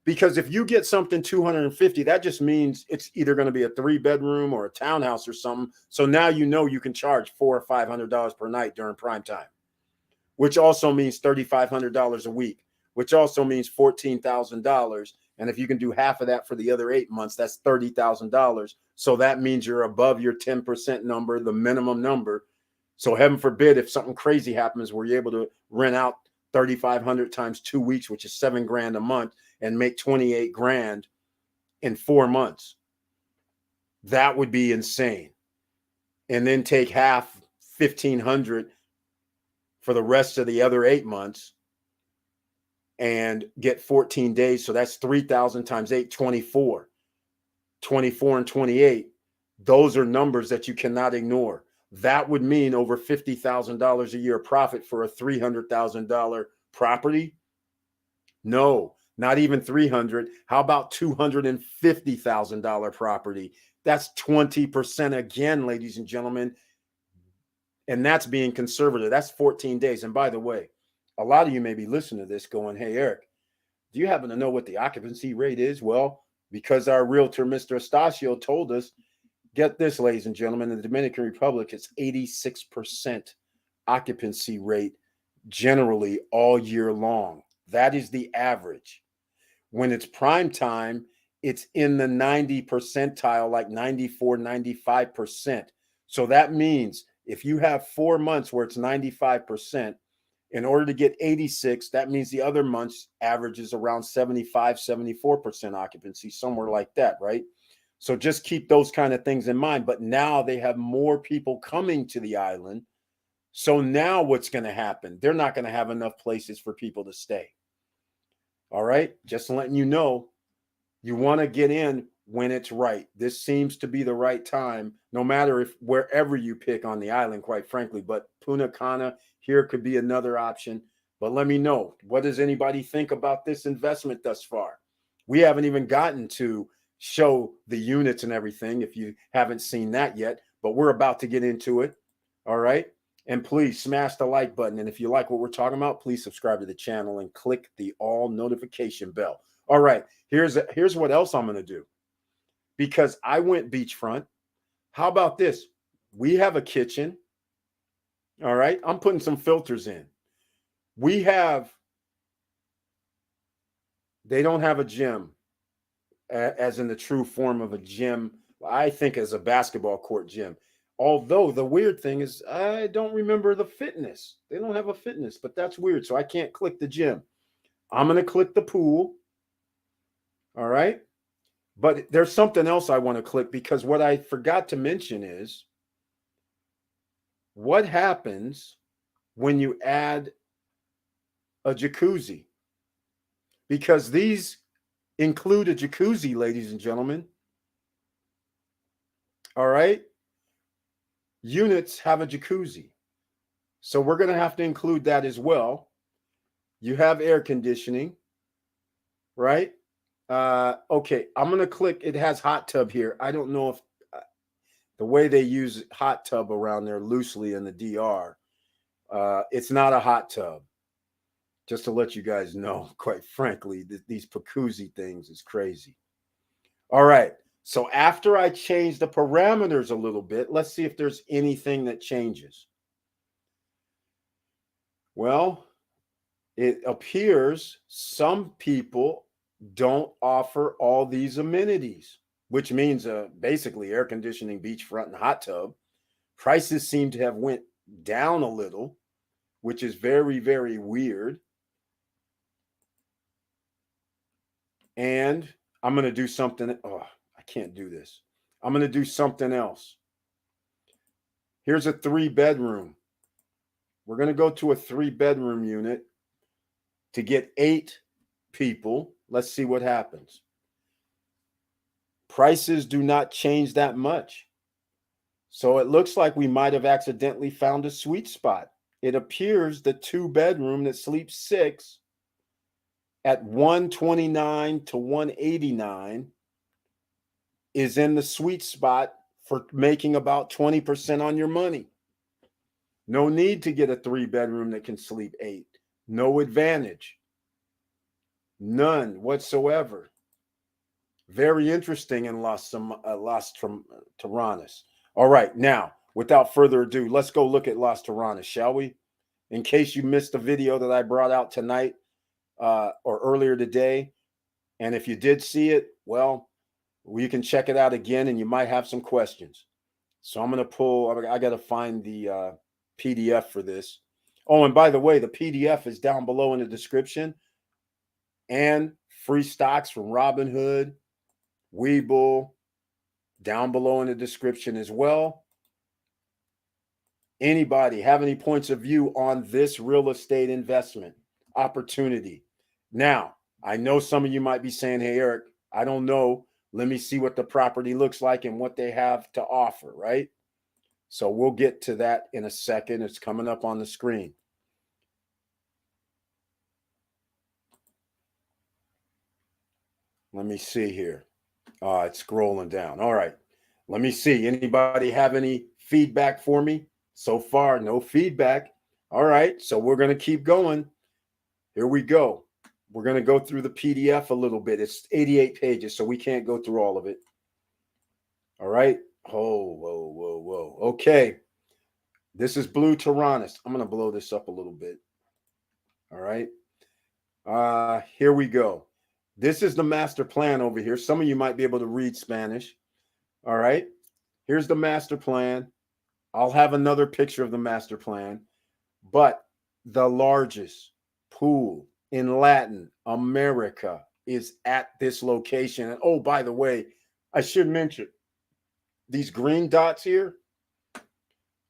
because if you get something 250, that just means it's either going to be a 3-bedroom or a townhouse or something. So now you know you can charge $400 or $500 per night during prime time, which also means $3,500 a week, which also means $14,000. And if you can do half of that for the other 8 months, that's $30,000. So that means you're above your 10% number, the minimum number. So heaven forbid, if something crazy happens where you're able to rent out 3,500 times 2 weeks, which is $7,000 a month, and make 28 grand in 4 months, that would be insane. And then take half, 1,500 for the rest of the other 8 months and get 14 days. So that's 3,000 times 8, 24. 24 and 28. Those are numbers that you cannot ignore. That would mean over $50,000 a year profit for a $300,000 property. No, not even 300. How about $250,000 property? That's 20% again, ladies and gentlemen. And that's being conservative. That's 14 days. And by the way, a lot of you may be listening to this going, hey, Eric, do you happen to know what the occupancy rate is? Well, because our realtor, Mr. Estacio, told us, get this, ladies and gentlemen, in the Dominican Republic, it's 86% occupancy rate generally all year long. That is the average. When it's prime time, it's in the 90 percentile, like 94, 95%. So that means if you have 4 months where it's 95%, in order to get 86, that means the other months averages around 75, 74% occupancy, somewhere like that, right? So just keep those kind of things in mind. But now they have more people coming to the island. So now what's going to happen? They're not going to have enough places for people to stay. All right. Just letting you know, you want to get in when it's right. This seems to be the right time, no matter if wherever you pick on the island, quite frankly. But Punta Cana here could be another option. But let me know, what does anybody think about this investment thus far? We haven't even gotten to show the units and everything if you haven't seen that yet, but we're about to get into it. All right. And please smash the like button. And if you like what we're talking about, please subscribe to the channel and click the all notification bell. All right. Here's what else I'm going to do. Because I went beachfront. How about this? We have a kitchen. All right. I'm putting some filters in. They don't have a gym as in the true form of a gym. I think as a basketball court gym. Although the weird thing is I don't remember the fitness. They don't have a fitness, but that's weird. So I can't click the gym. I'm going to click the pool. All right. But there's something else I want to click, because what I forgot to mention is what happens when you add a jacuzzi, because these include a jacuzzi, ladies and gentlemen. All right. Units have a jacuzzi. So we're going to have to include that as well. You have air conditioning, right? Okay, I'm going to click. It has hot tub here. I don't know if the way they use hot tub around there loosely in the DR, it's not a hot tub. Just to let you guys know, quite frankly, these jacuzzi things is crazy. All right. So after I change the parameters a little bit, let's see if there's anything that changes. Well, it appears some people don't offer all these amenities, which means basically air conditioning, beachfront, and hot tub. Prices seem to have went down a little, which is very, very weird. And I'm going to do something. Oh, I can't do this. I'm going to do something else. Here's a 3-bedroom. We're going to go to a 3-bedroom unit to get 8 people, let's see what happens. Prices do not change that much. So it looks like we might have accidentally found a sweet spot. It appears the 2-bedroom that sleeps 6 at 129 to 189 is in the sweet spot for making about 20% on your money. No need to get a 3-bedroom that can sleep 8. No advantage. None whatsoever. Very interesting in Las Terranas. All right, now, without further ado, let's go look at Las Terranas, shall we? In case you missed the video that I brought out tonight or earlier today, and if you did see it, well, you can check it out again, and you might have some questions. So I'm going to I got to find the PDF for this. Oh, and by the way, the PDF is down below in the description, and free stocks from Robinhood, Webull, down below in the description as well. Anybody have any points of view on this real estate investment opportunity? Now, I know some of you might be saying, hey, Eric, I don't know. Let me see what the property looks like and what they have to offer, right? So we'll get to that in a second. It's coming up on the screen. Let me see here. It's scrolling down. All right. Let me see. Anybody have any feedback for me? So far, no feedback. All right. So we're going to keep going. Here we go. We're going to go through the PDF a little bit. It's 88 pages, so we can't go through all of it. All right. Oh, whoa, whoa, whoa. Okay. This is Blue Terranas. I'm going to blow this up a little bit. All right. Here we go. This is the master plan over here. Some of you might be able to read Spanish. All right. Here's the master plan. I'll have another picture of the master plan. But the largest pool in Latin America is at this location. And oh, by the way, I should mention these green dots here.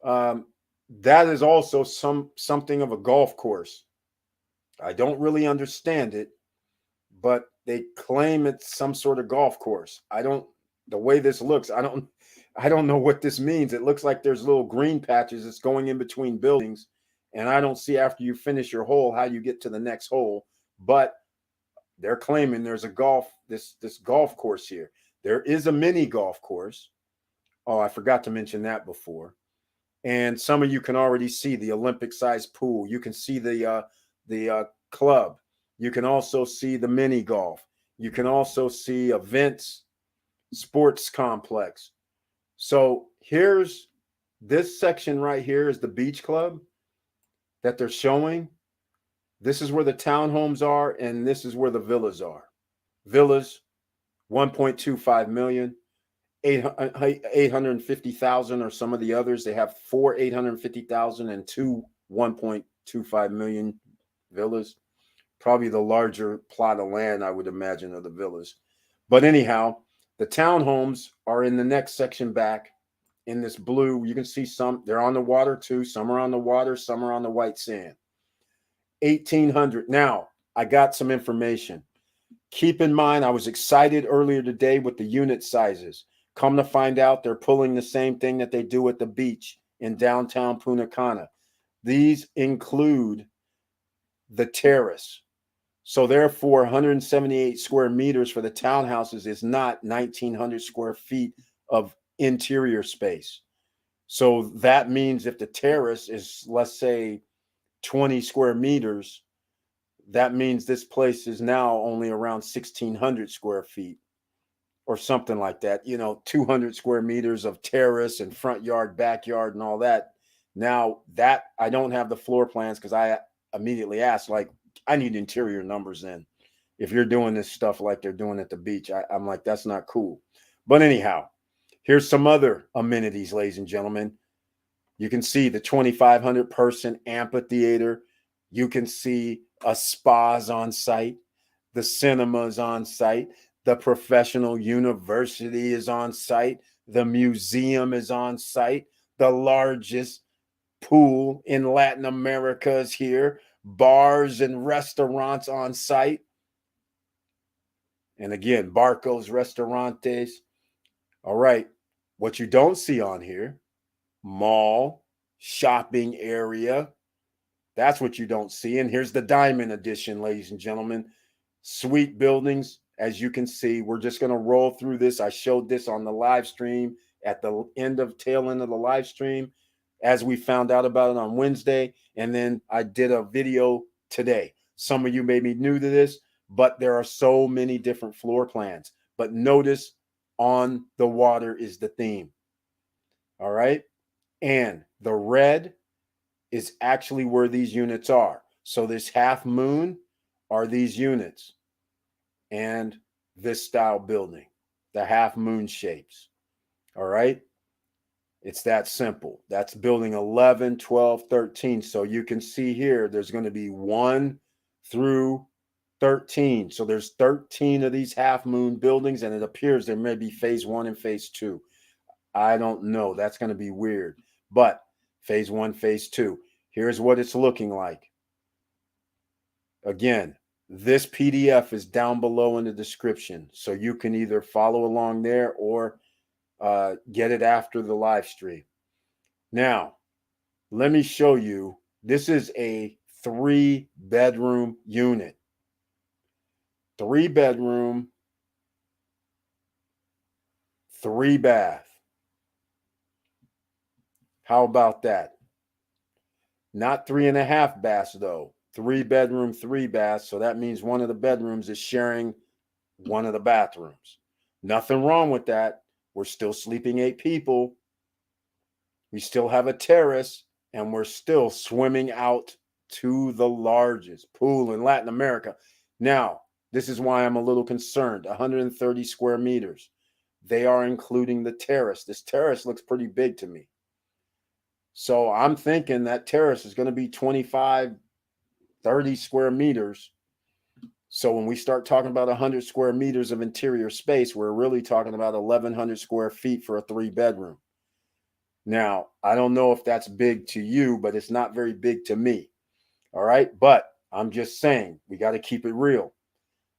That is also something of a golf course. I don't really understand it, but they claim it's some sort of golf course. The way this looks, I don't know what this means. It looks like there's little green patches that's going in between buildings, and I don't see after you finish your hole how you get to the next hole. But they're claiming there's a this golf course here. There is a mini golf course. Oh, I forgot to mention that before. And some of you can already see the Olympic-sized pool. You can see the club. You can also see the mini golf. You can also see events, sports complex. So here's this section right here is the beach club that they're showing. This is where the townhomes are, and this is where the villas are. Villas, 1.25 million. 850,000 or some of the others. They have 4 850,000 and 2 1.25 million villas. Probably the larger plot of land, I would imagine, of the villas. But anyhow, the townhomes are in the next section back in this blue. You can see some, they're on the water too. Some are on the water, some are on the white sand. 1,800. Now, I got some information. Keep in mind, I was excited earlier today with the unit sizes. Come to find out, they're pulling the same thing that they do at the beach in downtown Punta Cana. These include the terrace. So therefore, 178 square meters for the townhouses is not 1,900 square feet of interior space. So that means if the terrace is, let's say, 20 square meters, that means this place is now only around 1,600 square feet or something like that. 200 square meters of terrace and front yard, backyard, and all that. Now that I don't have the floor plans because I immediately asked, like, I need interior numbers in. If you're doing this stuff like they're doing at the beach, I'm like, that's not cool. But anyhow, here's some other amenities, ladies and gentlemen. You can see the 2,500 person amphitheater. You can see a spa's on site. The cinema's on site. The professional university is on site. The museum is on site. The largest pool in Latin America is here. Bars and restaurants on site. And again, Barcos Restaurantes. All right. What you don't see on here, mall, shopping area. That's what you don't see. And here's the diamond edition, ladies and gentlemen. Sweet buildings. As you can see, we're just going to roll through this. I showed this on the live stream at the tail end of the live stream, as we found out about it on Wednesday. And then I did a video today. Some of you may be new to this, but there are so many different floor plans. But notice on the water is the theme. All right. And the red is actually where these units are. So this half moon are these units and this style building, the half moon shapes. All right. It's that simple. That's building 11, 12, 13. So you can see here, there's going to be 1 through 13. So there's 13 of these half moon buildings, and it appears there may be phase 1 and phase 2. I don't know. That's going to be weird. But phase 1, phase 2. Here's what it's looking like. Again, this PDF is down below in the description. So you can either follow along there or get it after the live stream. Now, let me show you. This is a 3-bedroom unit. 3-bedroom, 3-bath. How about that? Not 3.5 baths, though. 3-bedroom, 3-bath. So that means one of the bedrooms is sharing one of the bathrooms. Nothing wrong with that. We're still sleeping 8 people. We still have a terrace, and we're still swimming out to the largest pool in Latin America. Now, this is why I'm a little concerned. 130 square meters. They are including the terrace. This terrace looks pretty big to me. So I'm thinking that terrace is going to be 25, 30 square meters. So when we start talking about 100 square meters of interior space, we're really talking about 1,100 square feet for a 3-bedroom. Now, I don't know if that's big to you, but it's not very big to me. All right. But I'm just saying we got to keep it real.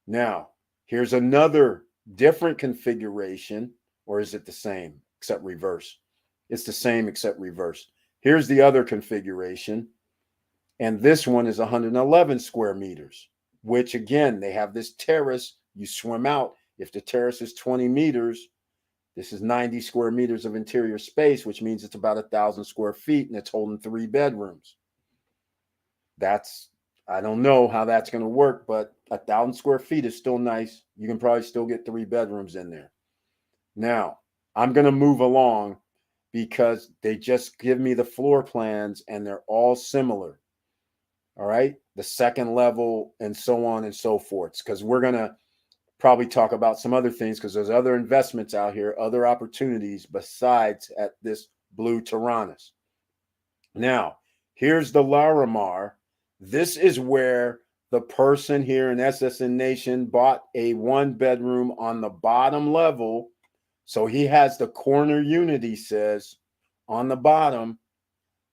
Now, here's another different configuration, or is it the same except reverse? It's the same except reverse. Here's the other configuration. And this one is 111 square meters, which again, they have this terrace. You swim out. If the terrace is 20 meters, this is 90 square meters of interior space, which means it's about 1,000 square feet, and it's holding 3 bedrooms. I don't know how that's going to work, but 1,000 square feet is still nice. You can probably still get 3 bedrooms in there. Now, I'm going to move along because they just give me the floor plans and they're all similar. All right. The second level and so on and so forth. Because we're going to probably talk about some other things because there's other investments out here, other opportunities besides at this blue Terranas. Now, here's the Larimar. This is where the person here in SSN Nation bought a 1-bedroom on the bottom level. So he has the corner unit, he says, on the bottom.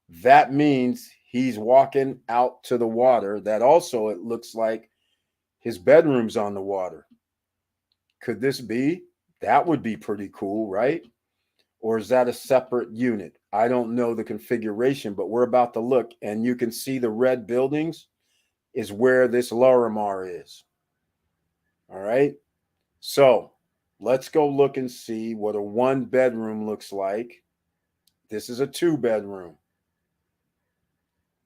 That means he's walking out to the water. That also, it looks like his bedroom's on the water. Could this be? That would be pretty cool, right? Or is that a separate unit? I don't know the configuration, but we're about to look, and you can see the red buildings is where this Larimar is. All right. So let's go look and see what a 1-bedroom looks like. This is a 2-bedroom.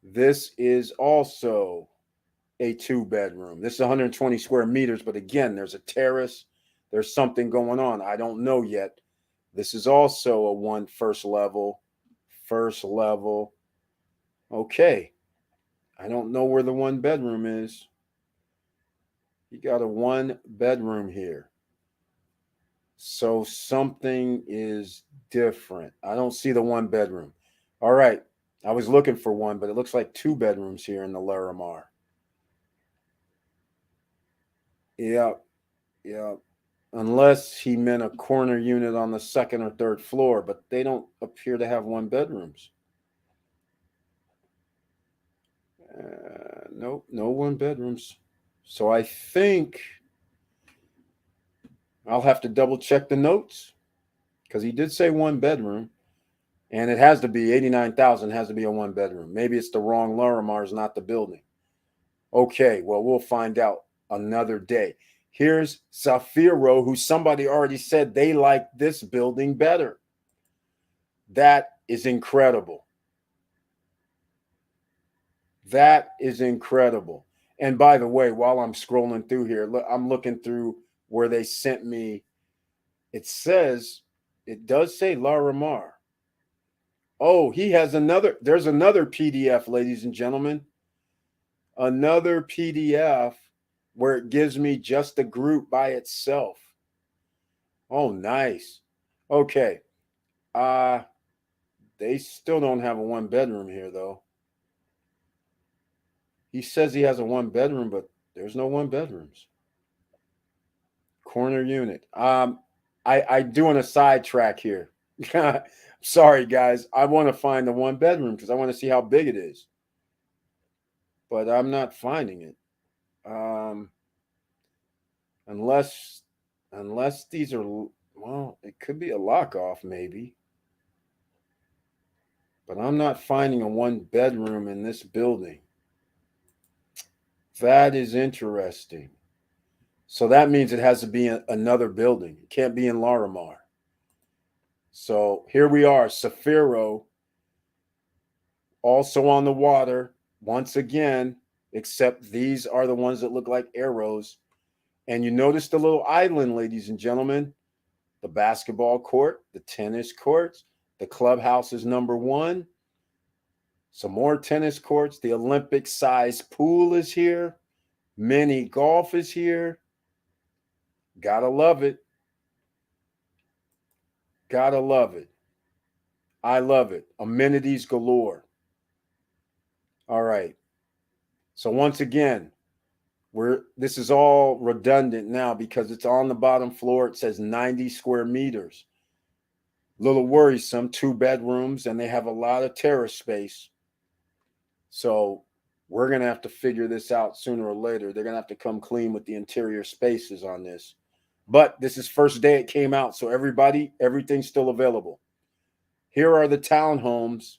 This is also a 2-bedroom. This is 120 square meters, but again, there's a terrace. There's something going on. I don't know yet. This is also a first level. Okay. I don't know where the 1-bedroom is. You got a 1-bedroom here. So something is different. I don't see the 1-bedroom. All right. I was looking for one, but it looks like 2 bedrooms here in the Larimar. Yep. Unless he meant a corner unit on the 2nd or 3rd floor, but they don't appear to have 1-bedrooms. Nope, no 1-bedrooms. So I think I'll have to double check the notes because he did say one bedroom. And it has to be 89,000 has to be a one bedroom. Maybe it's the wrong Larimars, not the building. Okay, well, we'll find out another day. Here's Zafiro, who somebody already said they like this building better. That is incredible. That is incredible. And by the way, while I'm scrolling through here, look, I'm looking through where they sent me. It does say Larimar. Oh, he has there's another PDF, ladies and gentlemen. Another PDF where it gives me just the group by itself. Oh, nice. Okay. They still don't have a one bedroom here though. He says he has a one bedroom, but there's no one bedrooms. Corner unit. I doing a sidetrack here. Sorry guys. I want to find the one bedroom because I want to see how big it is. But I'm not finding it. Unless these are, well, it could be a lock off maybe. But I'm not finding a one bedroom in this building. That is interesting. So that means it has to be in another building. It can't be in Larimar. So here we are, Zafiro, also on the water once again, except these are the ones that look like arrows. And you notice the little island, ladies and gentlemen, the basketball court, the tennis courts, the clubhouse is number one. Some more tennis courts. The Olympic size pool is here. Mini golf is here. Gotta love it. Gotta love it. I love it. Amenities galore. All right. So once again, this is all redundant now because it's on the bottom floor. It says 90 square meters. Little worrisome, 2 bedrooms, and they have a lot of terrace space. So we're going to have to figure this out sooner or later. They're going to have to come clean with the interior spaces on this. But this is first day it came out, so everything's still available. Here are the townhomes.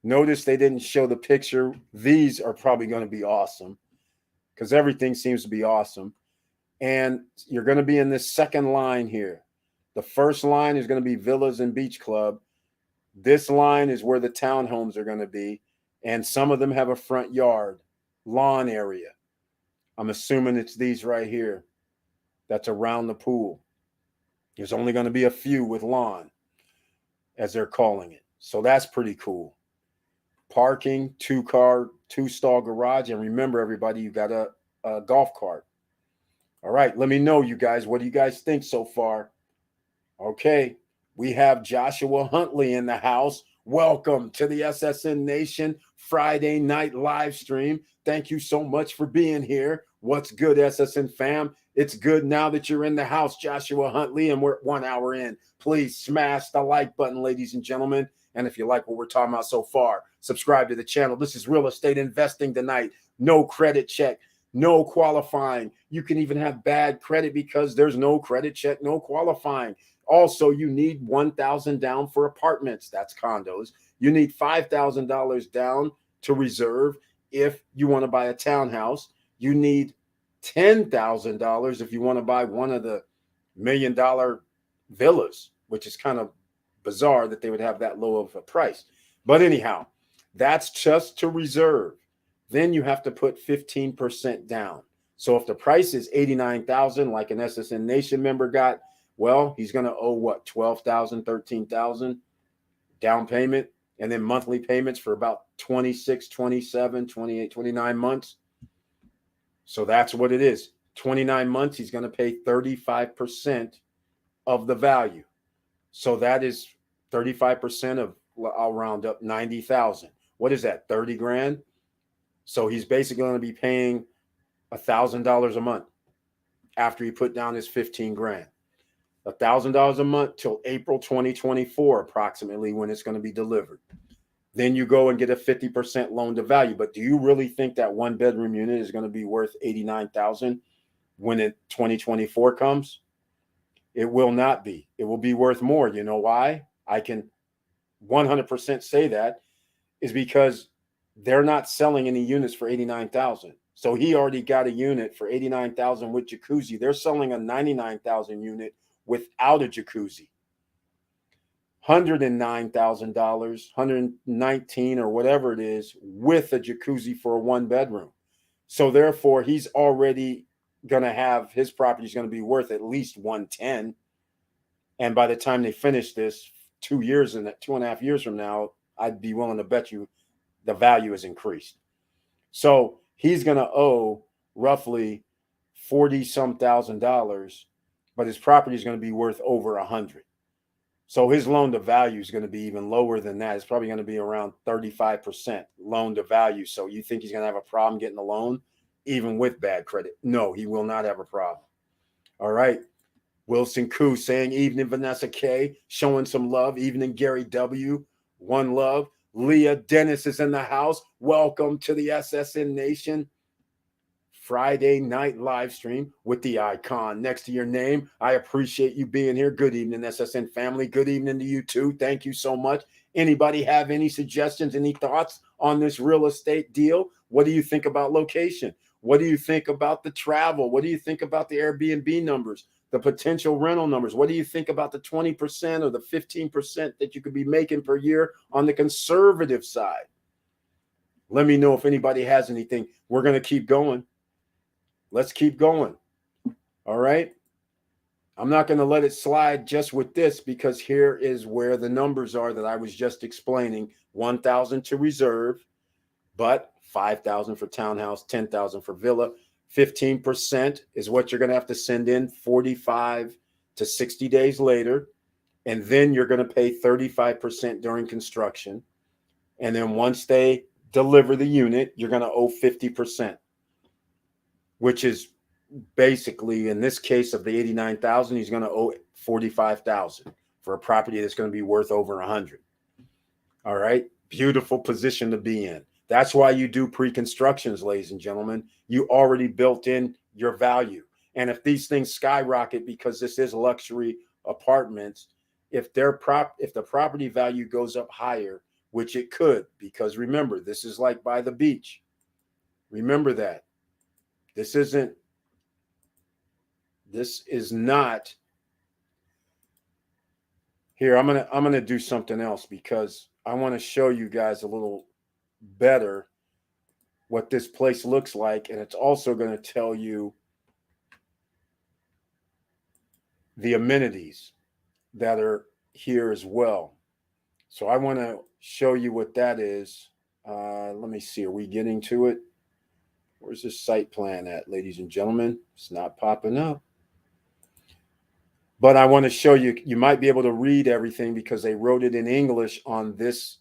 Notice they didn't show the picture. These are probably going to be awesome because everything seems to be awesome. And you're going to be in this second line here. The first line is going to be Villas and Beach Club. This line is where the townhomes are going to be. And some of them have a front yard, lawn area. I'm assuming it's these right here. That's around the pool. There's only going to be a few with lawn, as they're calling it. So that's pretty cool. Parking, 2-stall garage. And remember, everybody, you got a golf cart. All right, let me know, you guys. What do you guys think so far? Okay, we have Joshua Huntley in the house. Welcome to the SSN Nation Friday night live stream. Thank you so much for being here. What's good, SSN fam? It's good now that you're in the house, Joshua Huntley, and we're 1 hour in. Please smash the like button, ladies and gentlemen. And if you like what we're talking about so far, subscribe to the channel. This is real estate investing tonight. No credit check, no qualifying. You can even have bad credit because there's no credit check, no qualifying. Also, you need $1,000 down for apartments. That's condos. You need $5,000 down to reserve if you want to buy a townhouse. You need $10,000 if you want to buy one of the $1 million villas, which is kind of bizarre that they would have that low of a price. But anyhow, that's just to reserve. Then you have to put 15% down. So if the price is $89,000, like an SSN Nation member got, well, he's going to owe what, $12,000, $13,000 down payment, and then monthly payments for about 26, 27, 28, 29 months. So that's what it is. 29 months, he's going to pay 35% of the value. So that is 35% of, I'll round up, 90,000. What is that, 30 grand? So he's basically going to be paying $1,000 a month after he put down his 15 grand. $1,000 a month till April 2024, approximately, when it's going to be delivered. Then you go and get a 50% loan to value. But do you really think that one bedroom unit is going to be worth $89,000 when 2024 comes? It will not be. It will be worth more. You know why? I can 100% say that is because they're not selling any units for 89,000. So he already got a unit for 89,000 with jacuzzi. They're selling a 99,000 unit without a jacuzzi. $109,000, 119 or whatever it is with a jacuzzi for a one bedroom. So therefore he's already going to have his property is going to be worth at least 110. And by the time they finish this 2 years and 2.5 years from now, I'd be willing to bet you the value is increased. So he's going to owe roughly 40 some $1,000, but his property is going to be worth over 100. So his loan to value is going to be even lower than that. It's probably going to be around 35% loan to value. So you think he's going to have a problem getting a loan, even with bad credit? No, he will not have a problem. All right. Wilson Koo saying evening, Vanessa K, showing some love. Evening, Gary W. One love. Leah Dennis is in the house. Welcome to the SSN Nation Friday night live stream with the icon next to your name. I appreciate you being here. Good evening, SSN family. Good evening to you too. Thank you so much. Anybody have any suggestions, any thoughts on this real estate deal? What do you think about location? What do you think about the travel? What do you think about the Airbnb numbers, the potential rental numbers? What do you think about the 20% or the 15% that you could be making per year on the conservative side? Let me know if anybody has anything. We're going to keep going. Let's keep going. All right. I'm not going to let it slide just with this, because here is where the numbers are that I was just explaining. 1,000 to reserve, but 5,000 for townhouse, 10,000 for villa. 15% is what you're going to have to send in 45 to 60 days later. And then you're going to pay 35% during construction. And then once they deliver the unit, you're going to owe 50%, which is basically, in this case of the 89,000, he's going to owe 45,000 for a property that's going to be worth over 100. All right. Beautiful position to be in. That's why you do pre-constructions, ladies and gentlemen. You already built in your value. And if these things skyrocket, because this is luxury apartments, if the property value goes up higher, which it could, because remember, this is like by the beach. Remember that. This is not here. I'm going to do something else, because I want to show you guys a little better what this place looks like. And it's also going to tell you the amenities that are here as well. So I want to show you what that is. Let me see. Are we getting to it? Where's this site plan at, ladies and gentlemen? It's not popping up. But I want to show you, you might be able to read everything because they wrote it in English on this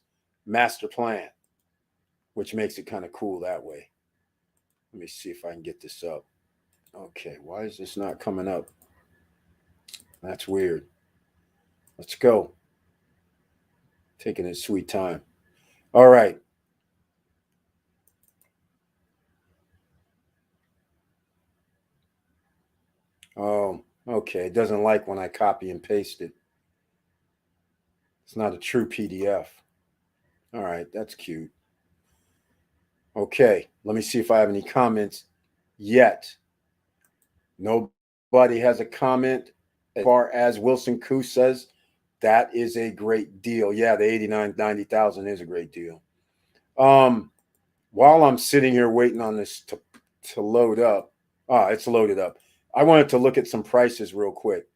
master plan, which makes it kind of cool that way. Let me see if I can get this up. Okay, why is this not coming up? That's weird. Let's go. Taking its sweet time. All right. Oh, okay. It doesn't like when I copy and paste it. It's not a true PDF. All right, that's cute. Okay, let me see if I have any comments yet. Nobody has a comment. As far as Wilson Koo says, that is a great deal. Yeah, the 89, 90,000 is a great deal. While I'm sitting here waiting on this to load up, it's loaded up. I wanted to look at some prices real quick.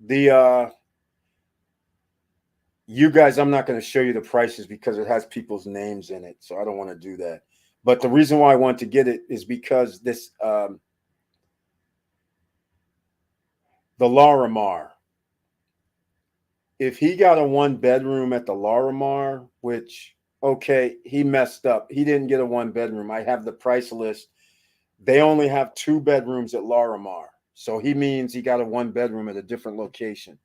You guys, I'm not going to show you the prices because it has people's names in it, so I don't want to do that. But the reason why I want to get it is because this, the Larimar. If he got a one bedroom at the Larimar, which, okay, he messed up. He didn't get a one bedroom. I have the price list. They only have 2 bedrooms at Larimar. So he means he got a one bedroom at a different location.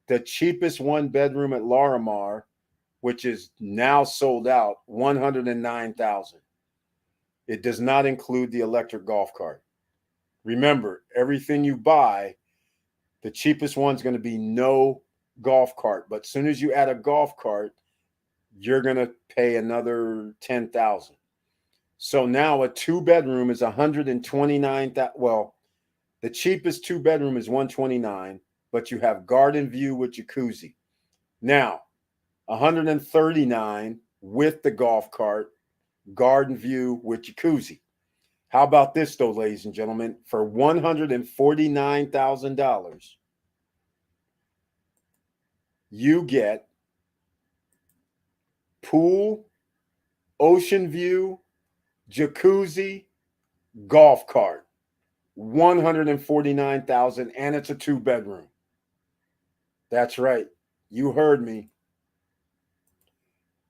The cheapest one bedroom at Larimar, which is now sold out, $109,000. It does not include the electric golf cart. Remember, everything you buy The cheapest one's going to be no golf cart. But as soon as you add a golf cart, you're going to pay another $10,000. So now a 2-bedroom is $129,000. Well, the cheapest 2-bedroom is $129,000, but you have garden view with jacuzzi. Now, $139,000 with the golf cart, garden view with jacuzzi. How about this, though, ladies and gentlemen? For $149,000, you get pool, ocean view, jacuzzi, golf cart. $149,000, and it's a 2-bedroom. That's right. You heard me.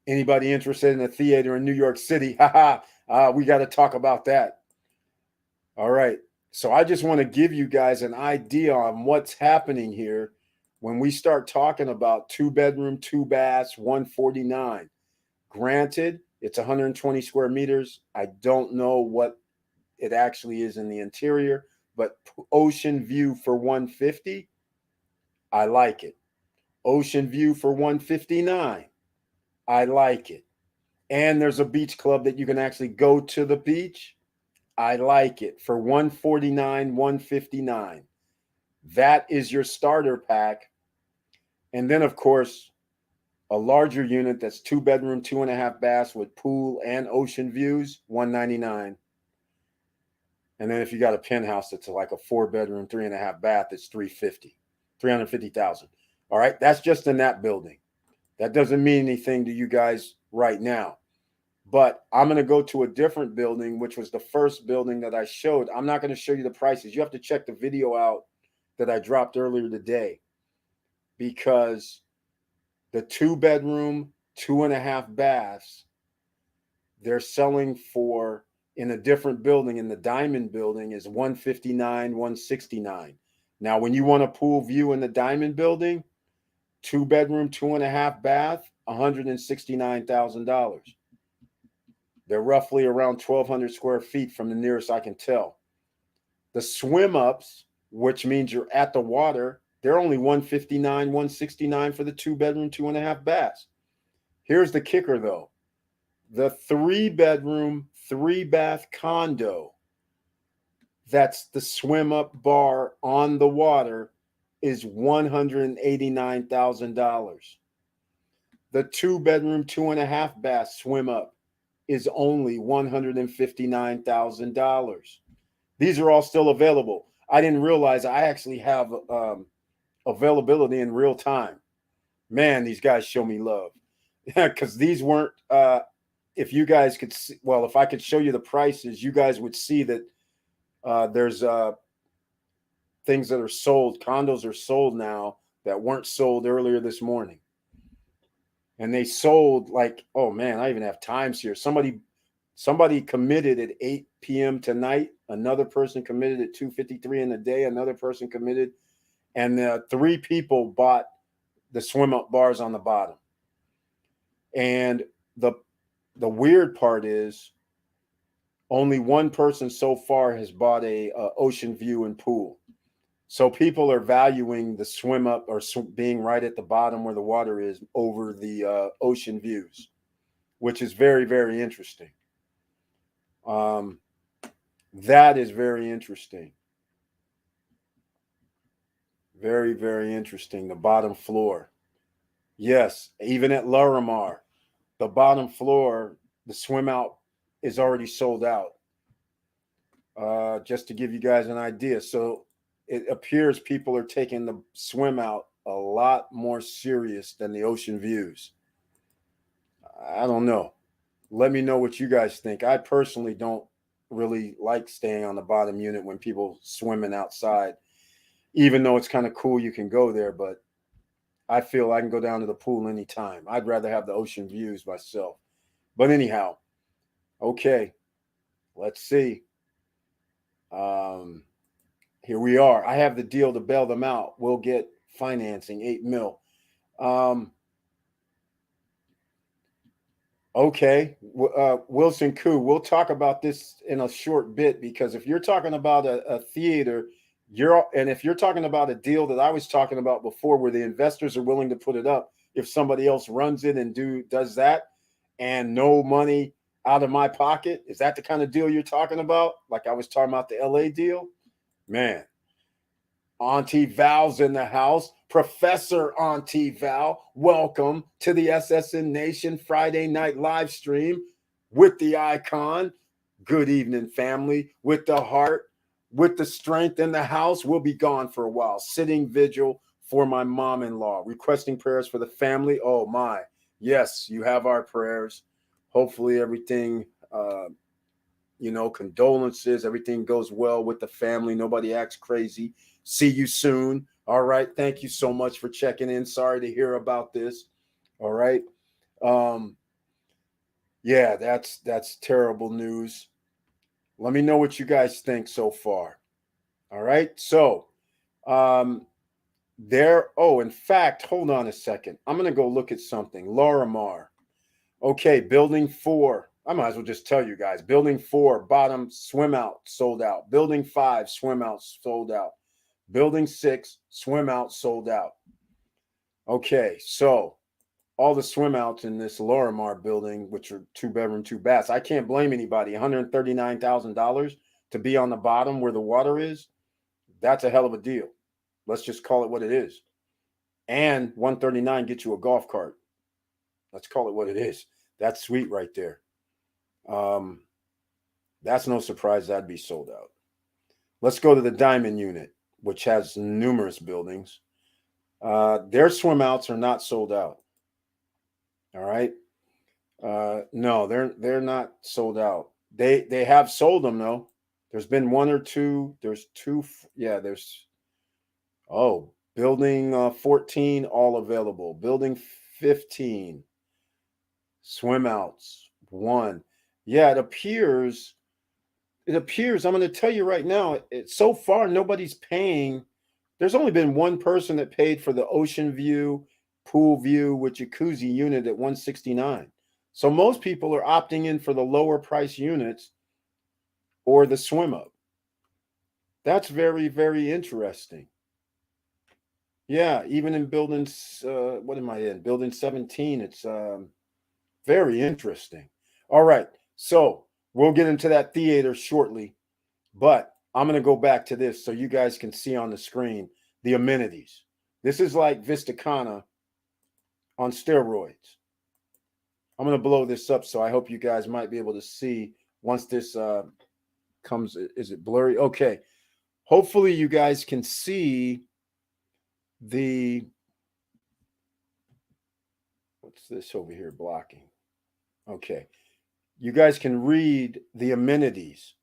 Anybody interested in a theater in New York City? We got to talk about that. All right. So I just want to give you guys an idea on what's happening here when we start talking about 2-bedroom, 2 baths, 149. Granted, it's 120 square meters. I don't know what it actually is in the interior, but ocean view for 150, I like it. Ocean view for 159, I like it. And there's a beach club that you can actually go to the beach. I like it. For 149, 159. That is your starter pack. And then, of course, a larger unit that's 2-bedroom, 2.5 baths with pool and ocean views, 199. And then if you got a penthouse that's like a 4-bedroom, 3.5 bath, it's 350,000. All right. That's just in that building. That doesn't mean anything to you guys right now. But I'm going to go to a different building, which was the first building that I showed. I'm not going to show you the prices. You have to check the video out that I dropped earlier today, because the 2-bedroom, 2.5 baths, they're selling for, in a different building, in the Diamond building, is 159, 169. Now, when you want a pool view in the Diamond building, 2-bedroom, 2.5 bath, $169,000. They're roughly around 1,200 square feet from the nearest I can tell. The swim ups, which means you're at the water, they're only 159, 169 for the 2-bedroom, 2.5 baths. Here's the kicker, though. The 3-bedroom, 3-bath condo, that's the swim up bar on the water, is $189,000. The 2-bedroom, 2.5 bath swim up is only $159,000. These are all still available. I didn't realize I actually have availability in real time. Man, these guys show me love, because these weren't. If you guys could see, well, if I could show you the prices, you guys would see that there's things that are sold. Condos are sold now that weren't sold earlier this morning. And they sold like, oh man, I even have times here. Somebody committed at 8 p.m. tonight. Another person committed at 2:53 in the day. Another person committed. And 3 people bought the swim up bars on the bottom. And the weird part is only one person so far has bought a ocean view and pool. So people are valuing the swim up or being right at the bottom where the water is over the ocean views, which is very, very interesting. That is very interesting. Very, very interesting. The bottom floor. Yes, even at Larimar, the bottom floor, the swim out is already sold out. Just to give you guys an idea. So it appears people are taking the swim out a lot more serious than the ocean views. I don't know. Let me know what you guys think. I personally don't really like staying on the bottom unit when people swimming outside, even though it's kind of cool you can go there, but I feel I can go down to the pool anytime. I'd rather have the ocean views myself. But anyhow, okay, let's see. Here we are. I have the deal to bail them out. We'll get financing, $8 million. Okay, Wilson Koo, we'll talk about this in a short bit, because if you're talking about a theater And if you're talking about a deal that I was talking about before, where the investors are willing to put it up, if somebody else runs it and does that, and no money out of my pocket, is that the kind of deal you're talking about? Like I was talking about the LA deal, man. Auntie Val's in the house. Professor Auntie Val, welcome to the SSN Nation Friday night live stream with the icon. Good evening, family. With the heart, with the strength in the house. We'll be gone for a while. Sitting vigil for my mom-in-law. Requesting prayers for the family. Oh, my. Yes, you have our prayers. Hopefully everything, condolences. Everything goes well with the family. Nobody acts crazy. See you soon. All right. Thank you so much for checking in. Sorry to hear about this. All right. Yeah, that's terrible news. Let me know what you guys think so far. All right. So, in fact, hold on a second. I'm going to go look at something. Lorimar. Okay. Building 4. I might as well just tell you guys. Building 4, bottom swim out, sold out. Building 5, swim out, sold out. Building 6, swim out, sold out. Okay, so all the swim outs in this Lorimar building, which are 2-bedroom, 2 baths, I can't blame anybody. $139,000 to be on the bottom where the water is, that's a hell of a deal. Let's just call it what it is. And 139 gets you a golf cart. Let's call it what it is. That's sweet right there. That's no surprise that'd be sold out. Let's go to the Diamond unit, which has numerous buildings. Their swim outs are not sold out. All right. No, they're not sold out. They have sold them though. There's been one or two. There's two. Yeah, building 14 all available. Building 15 swim outs 1. Yeah, it appears. I'm going to tell you right now, so far nobody's paying. There's only been one person that paid for the ocean view, pool view with jacuzzi unit at $169. So most people are opting in for the lower price units or the swim up. That's very, very interesting. Yeah, even in buildings, what am I in? Building 17, it's very interesting. All right, so we'll get into that theater shortly, but I'm going to go back to this so you guys can see on the screen the amenities. This is like Vista Cana on steroids. I'm going to blow this up, so I hope you guys might be able to see once this comes. Is it blurry? Okay. Hopefully you guys can see what's this over here blocking? Okay. You guys can read the amenities.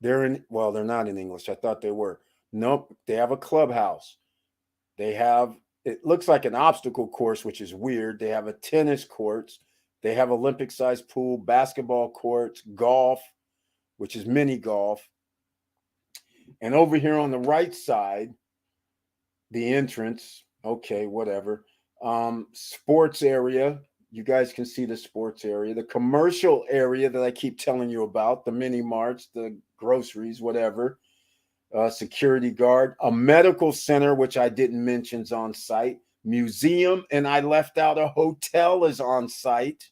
They're not in English. I thought they were. Nope. They have a clubhouse. They have, it looks like an obstacle course, which is weird. They have a tennis courts. They have Olympic-sized pool, basketball courts, golf, which is mini golf. And over here on the right side, the entrance, okay, whatever. Sports area. You guys can see the sports area. The commercial area that I keep telling you about, the mini marts, the groceries, whatever. Security guard, a medical center, which I didn't mention is on site, museum, and I left out a hotel is on site.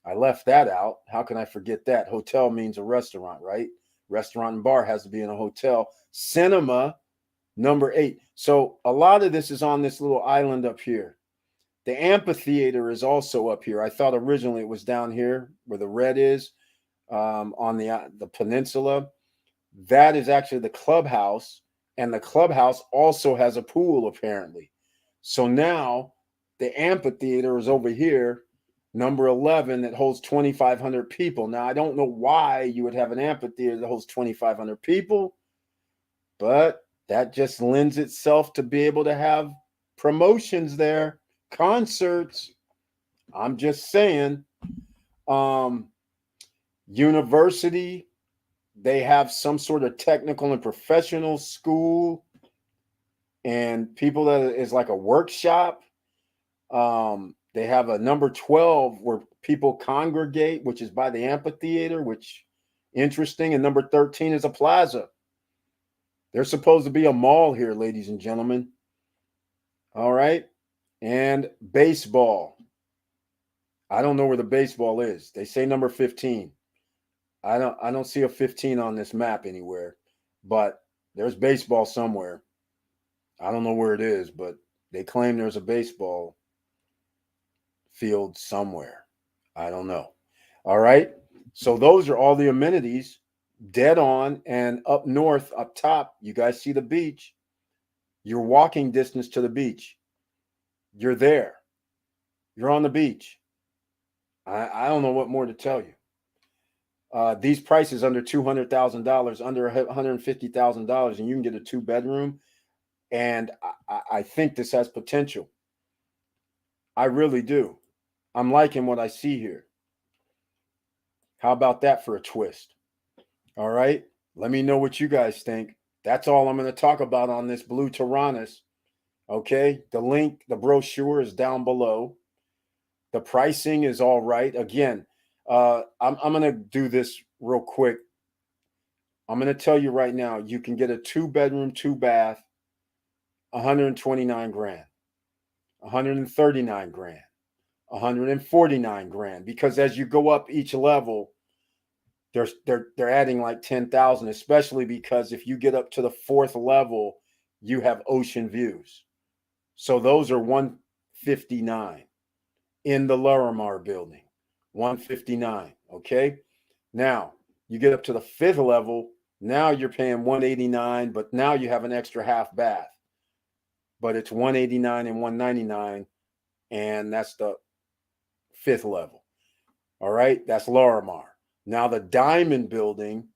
I left that out. How can I forget that? Hotel means a restaurant, right? Restaurant and bar has to be in a hotel. Cinema, number 8. So a lot of this is on this little island up here. The amphitheater is also up here. I thought originally it was down here where the red is on the peninsula. That is actually the clubhouse, and the clubhouse also has a pool apparently. So now the amphitheater is over here, number 11, that holds 2,500 people. Now I don't know why you would have an amphitheater that holds 2,500 people, but that just lends itself to be able to have promotions there, concerts. I'm just saying. University. They have some sort of technical and professional school, and people that is like a workshop. They have a number 12 where people congregate, which is by the amphitheater, which interesting. And number 13 is a plaza. There's supposed to be a mall here, ladies and gentlemen. All right. And baseball. I don't know where the baseball is. They say number 15. I don't see a 15 on this map anywhere, but there's baseball somewhere. I don't know where it is, but they claim there's a baseball field somewhere. I don't know. All right. So those are all the amenities dead on. And up north, up top, you guys see the beach. You're walking distance to the beach. You're there. You're on the beach. I don't know what more to tell you. These prices under $200,000, under $150,000, and you can get a 2-bedroom. And I think this has potential. I really do. I'm liking what I see here. How about that for a twist? All right. Let me know what you guys think. That's all I'm going to talk about on this blue Terranas. Okay. The link, the brochure is down below. The pricing is all right. Again, I'm going to do this real quick. I'm going to tell you right now, you can get a 2-bedroom, 2-bath, 129 grand, 139 grand, 149 grand. Because as you go up each level, they're adding like 10,000, especially because if you get up to the 4th level, you have ocean views. So those are 159 in the Larimar building, 159. Okay. Now you get up to the 5th level. Now you're paying 189, but now you have an extra half bath. But it's 189 and 199, and that's the 5th level. All right, that's Larimar. Now the Diamond building,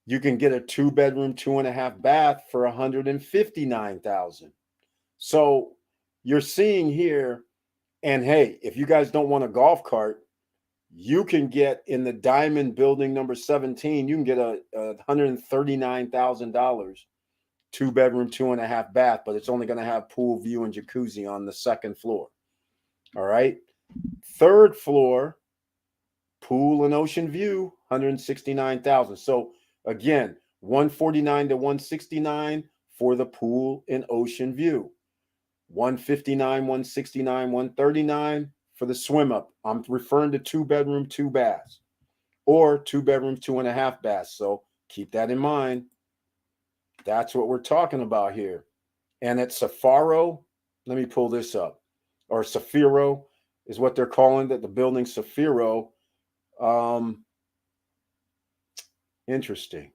you can get a 2-bedroom, 2.5-bath for 159,000. So you're seeing here, and hey, if you guys don't want a golf cart, you can get in the Diamond building number 17, you can get a $139,000 2-bedroom, 2.5-bath, but it's only going to have pool view and jacuzzi on the 2nd floor. All right. 3rd floor, pool and ocean view, 169,000. So again, 149 to 169 for the pool and ocean view. 159, 169, 139 for the swim up. I'm referring to 2-bedroom, 2 baths, or 2-bedroom, 2.5 baths. So keep that in mind. That's what we're talking about here. And at Safaro, let me pull this up, or Safiro is what they're calling it, the building Safiro. Interesting.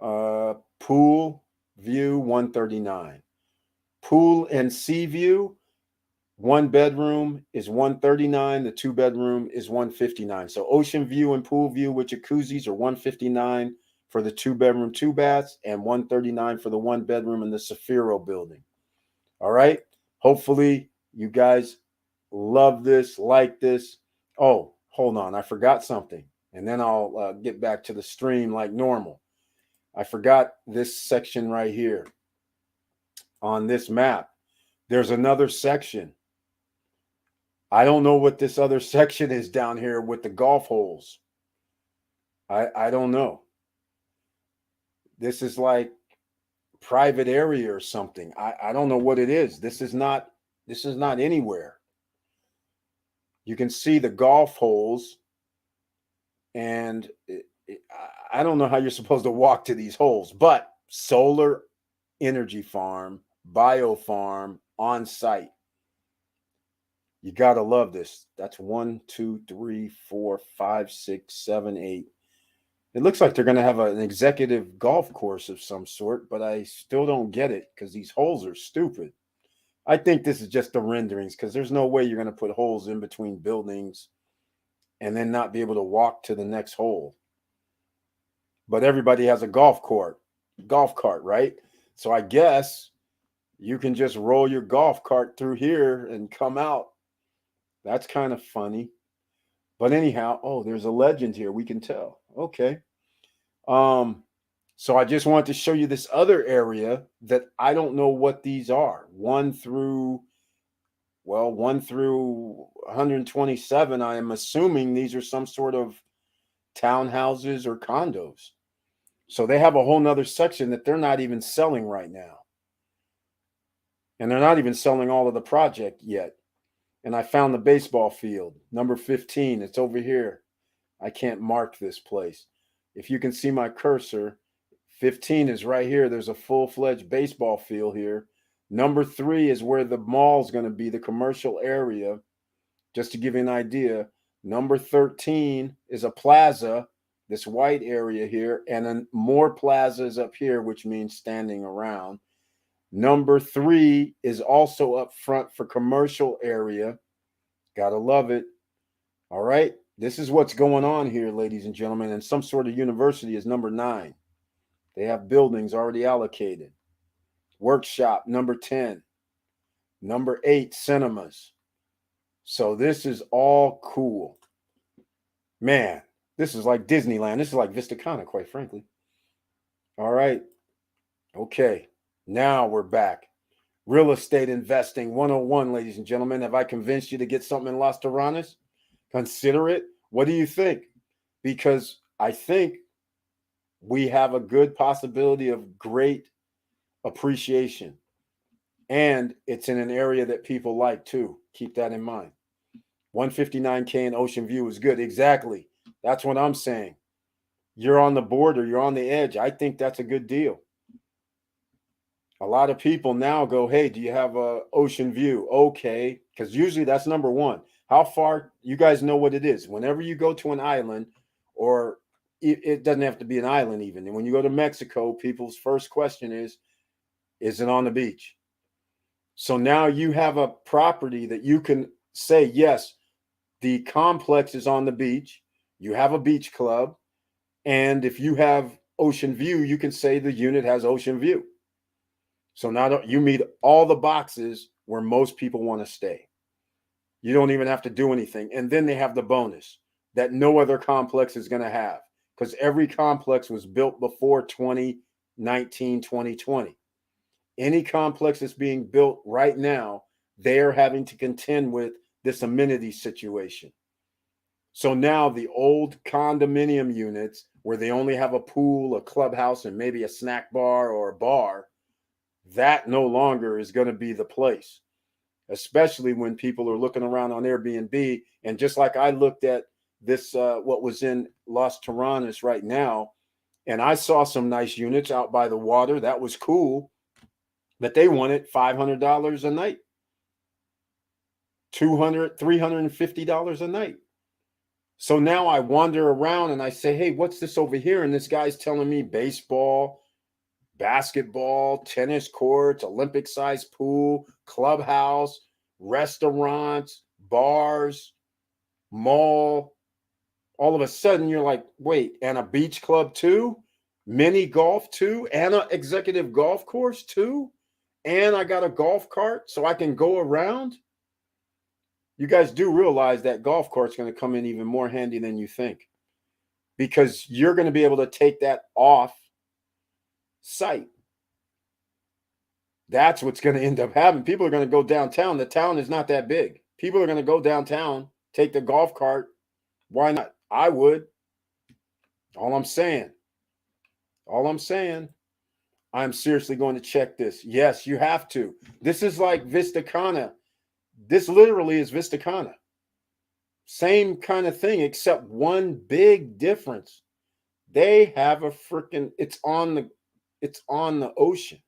Pool view, 139. Pool and sea view, 1 bedroom is 139. The 2-bedroom is 159. So ocean view and pool view with jacuzzis are 159 for the 2-bedroom, 2 baths, and 139 for the 1 bedroom in the Safiro building. All right. Hopefully you guys love this, like this. Oh, hold on. I forgot something. And then I'll get back to the stream like normal. I forgot this section right here on this map. There's another section. I don't know what this other section is down here with the golf holes. I don't know. This is like private area or something. I don't know what it is. This is not anywhere. You can see the golf holes, and I don't know how you're supposed to walk to these holes, but solar energy farm, bio farm on site. You got to love this. That's 1, 2, 3, 4, 5, 6, 7, 8. It looks like they're going to have an executive golf course of some sort, but I still don't get it because these holes are stupid. I think this is just the renderings because there's no way you're going to put holes in between buildings and then not be able to walk to the next hole. But everybody has a golf cart, right? So I guess you can just roll your golf cart through here and come out. That's kind of funny. But anyhow, oh, there's a legend here. We can tell. Okay. So I just wanted to show you this other area that I don't know what these are. 1 through 127. I am assuming these are some sort of townhouses or condos. So they have a whole nother section that they're not even selling right now. And they're not even selling all of the project yet. And I found the baseball field, number 15. It's over here. I can't mark this place. If you can see my cursor, 15 is right here. There's a full-fledged baseball field here. Number 3 is where the mall is going to be, the commercial area. Just to give you an idea, number 13 is a plaza, this white area here, and then more plazas up here, which means standing around. Number 3 is also up front for commercial area. Gotta love it. All right. This is what's going on here, ladies and gentlemen. And some sort of university is number 9. They have buildings already allocated. Workshop, number 10. Number 8, cinemas. So this is all cool. Man, this is like Disneyland. This is like Vista Cana, quite frankly. All right. Okay. Now we're back. Real estate investing 101, ladies and gentlemen. Have I convinced you to get something in Las Terranas? Consider it. What do you think? Because I think we have a good possibility of great appreciation. And it's in an area that people like too. Keep that in mind. 159K in Ocean View is good. Exactly. That's what I'm saying. You're on the border. You're on the edge. I think that's a good deal. A lot of people now go, hey, do you have a Ocean View? Okay. Because usually that's number 1. How far? You guys know what it is. Whenever you go to an island, or it doesn't have to be an island even. And when you go to Mexico, people's first question is it on the beach? So now you have a property that you can say, yes, the complex is on the beach. You have a beach club. And if you have Ocean View, you can say the unit has Ocean View. So now you meet all the boxes where most people want to stay. You don't even have to do anything. And then they have the bonus that no other complex is going to have, because every complex was built before 2019, 2020. Any complex that's being built right now, they are having to contend with this amenity situation. So now the old condominium units where they only have a pool, a clubhouse, and maybe a snack bar or a bar, that no longer is going to be the place, especially when people are looking around on Airbnb. And just like I looked at this, what was in Las Terranas right now, and I saw some nice units out by the water. That was cool. But they wanted $500 a night, $200, $350 a night. So now I wander around and I say, hey, what's this over here? And this guy's telling me baseball, basketball, tennis courts, Olympic-sized pool, clubhouse, restaurants, bars, mall. All of a sudden, you're like, wait, and a beach club too? Mini golf too? And an executive golf course too? And I got a golf cart so I can go around? You guys do realize that golf cart's going to come in even more handy than you think, because you're going to be able to take that off site. That's what's going to end up happening. People are going to go downtown. The town is not that big. People are going to go downtown, take the golf cart. Why not? I would. All I'm saying, I'm seriously going to check this. Yes, you have to. This is like Vista Cana. This literally is Vista Cana. Same kind of thing, except one big difference. They have a freaking, it's on the ocean.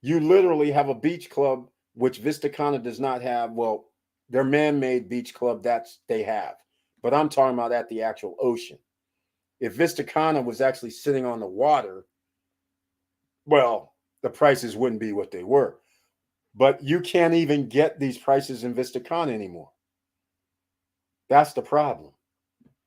You literally have a beach club, which Vista Cana does not have. Well, their man-made beach club, they have. But I'm talking about at the actual ocean. If Vista Cana was actually sitting on the water, well, the prices wouldn't be what they were. But you can't even get these prices in Vista Cana anymore. That's the problem.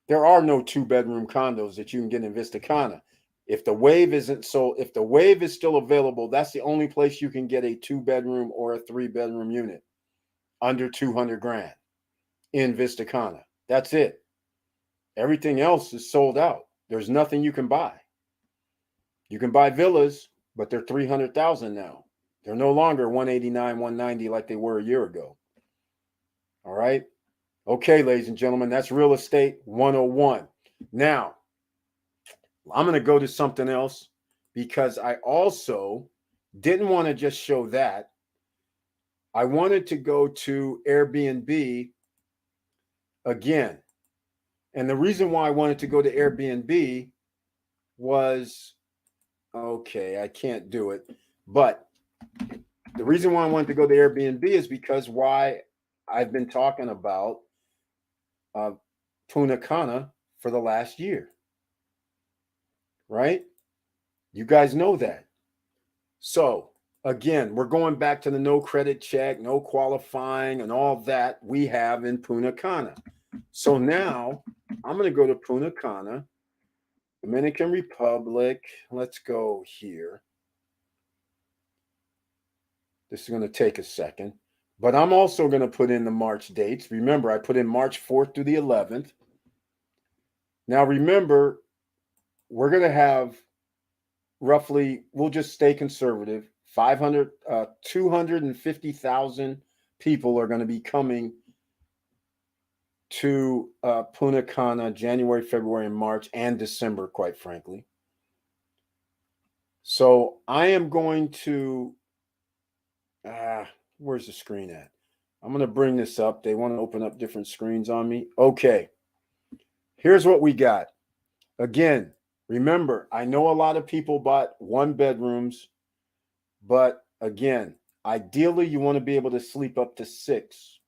There are no 2-bedroom condos that you can get in Vista Cana. If the Wave is still available, that's the only place you can get a 2-bedroom or a 3-bedroom unit under 200 grand in Vista Cana. That's it. Everything else is sold out. There's nothing you can buy. You can buy villas, but they're 300,000 now. They're no longer 189, 190 like they were a year ago. All right. Okay, ladies and gentlemen, that's real estate 101. Now, I'm going to go to something else because I also didn't want to just show that. I wanted to go to Airbnb again. And the reason why I wanted to go to Airbnb was okay, I can't do it. But the reason why I wanted to go to Airbnb is because why I've been talking about uh, Punta Cana for the last year, right? You guys know that. So, again, we're going back to the no credit check, no qualifying, and all that we have in Punta Cana. So now I'm going to go to Punta Cana, Dominican Republic. Let's go here. This is going to take a second, but I'm also going to put in the March dates. Remember, I put in March 4th through the 11th. Now, remember, we're going to have roughly, we'll just stay conservative, 250,000 people are going to be coming to Punta Cana January, February, and March, and December, quite frankly. So I am going to, where's the screen at? I'm going to bring this up. They want to open up different screens on me. Okay. Here's what we got. Again, remember, I know a lot of people bought 1 bedrooms, but again, ideally you want to be able to sleep up to 6.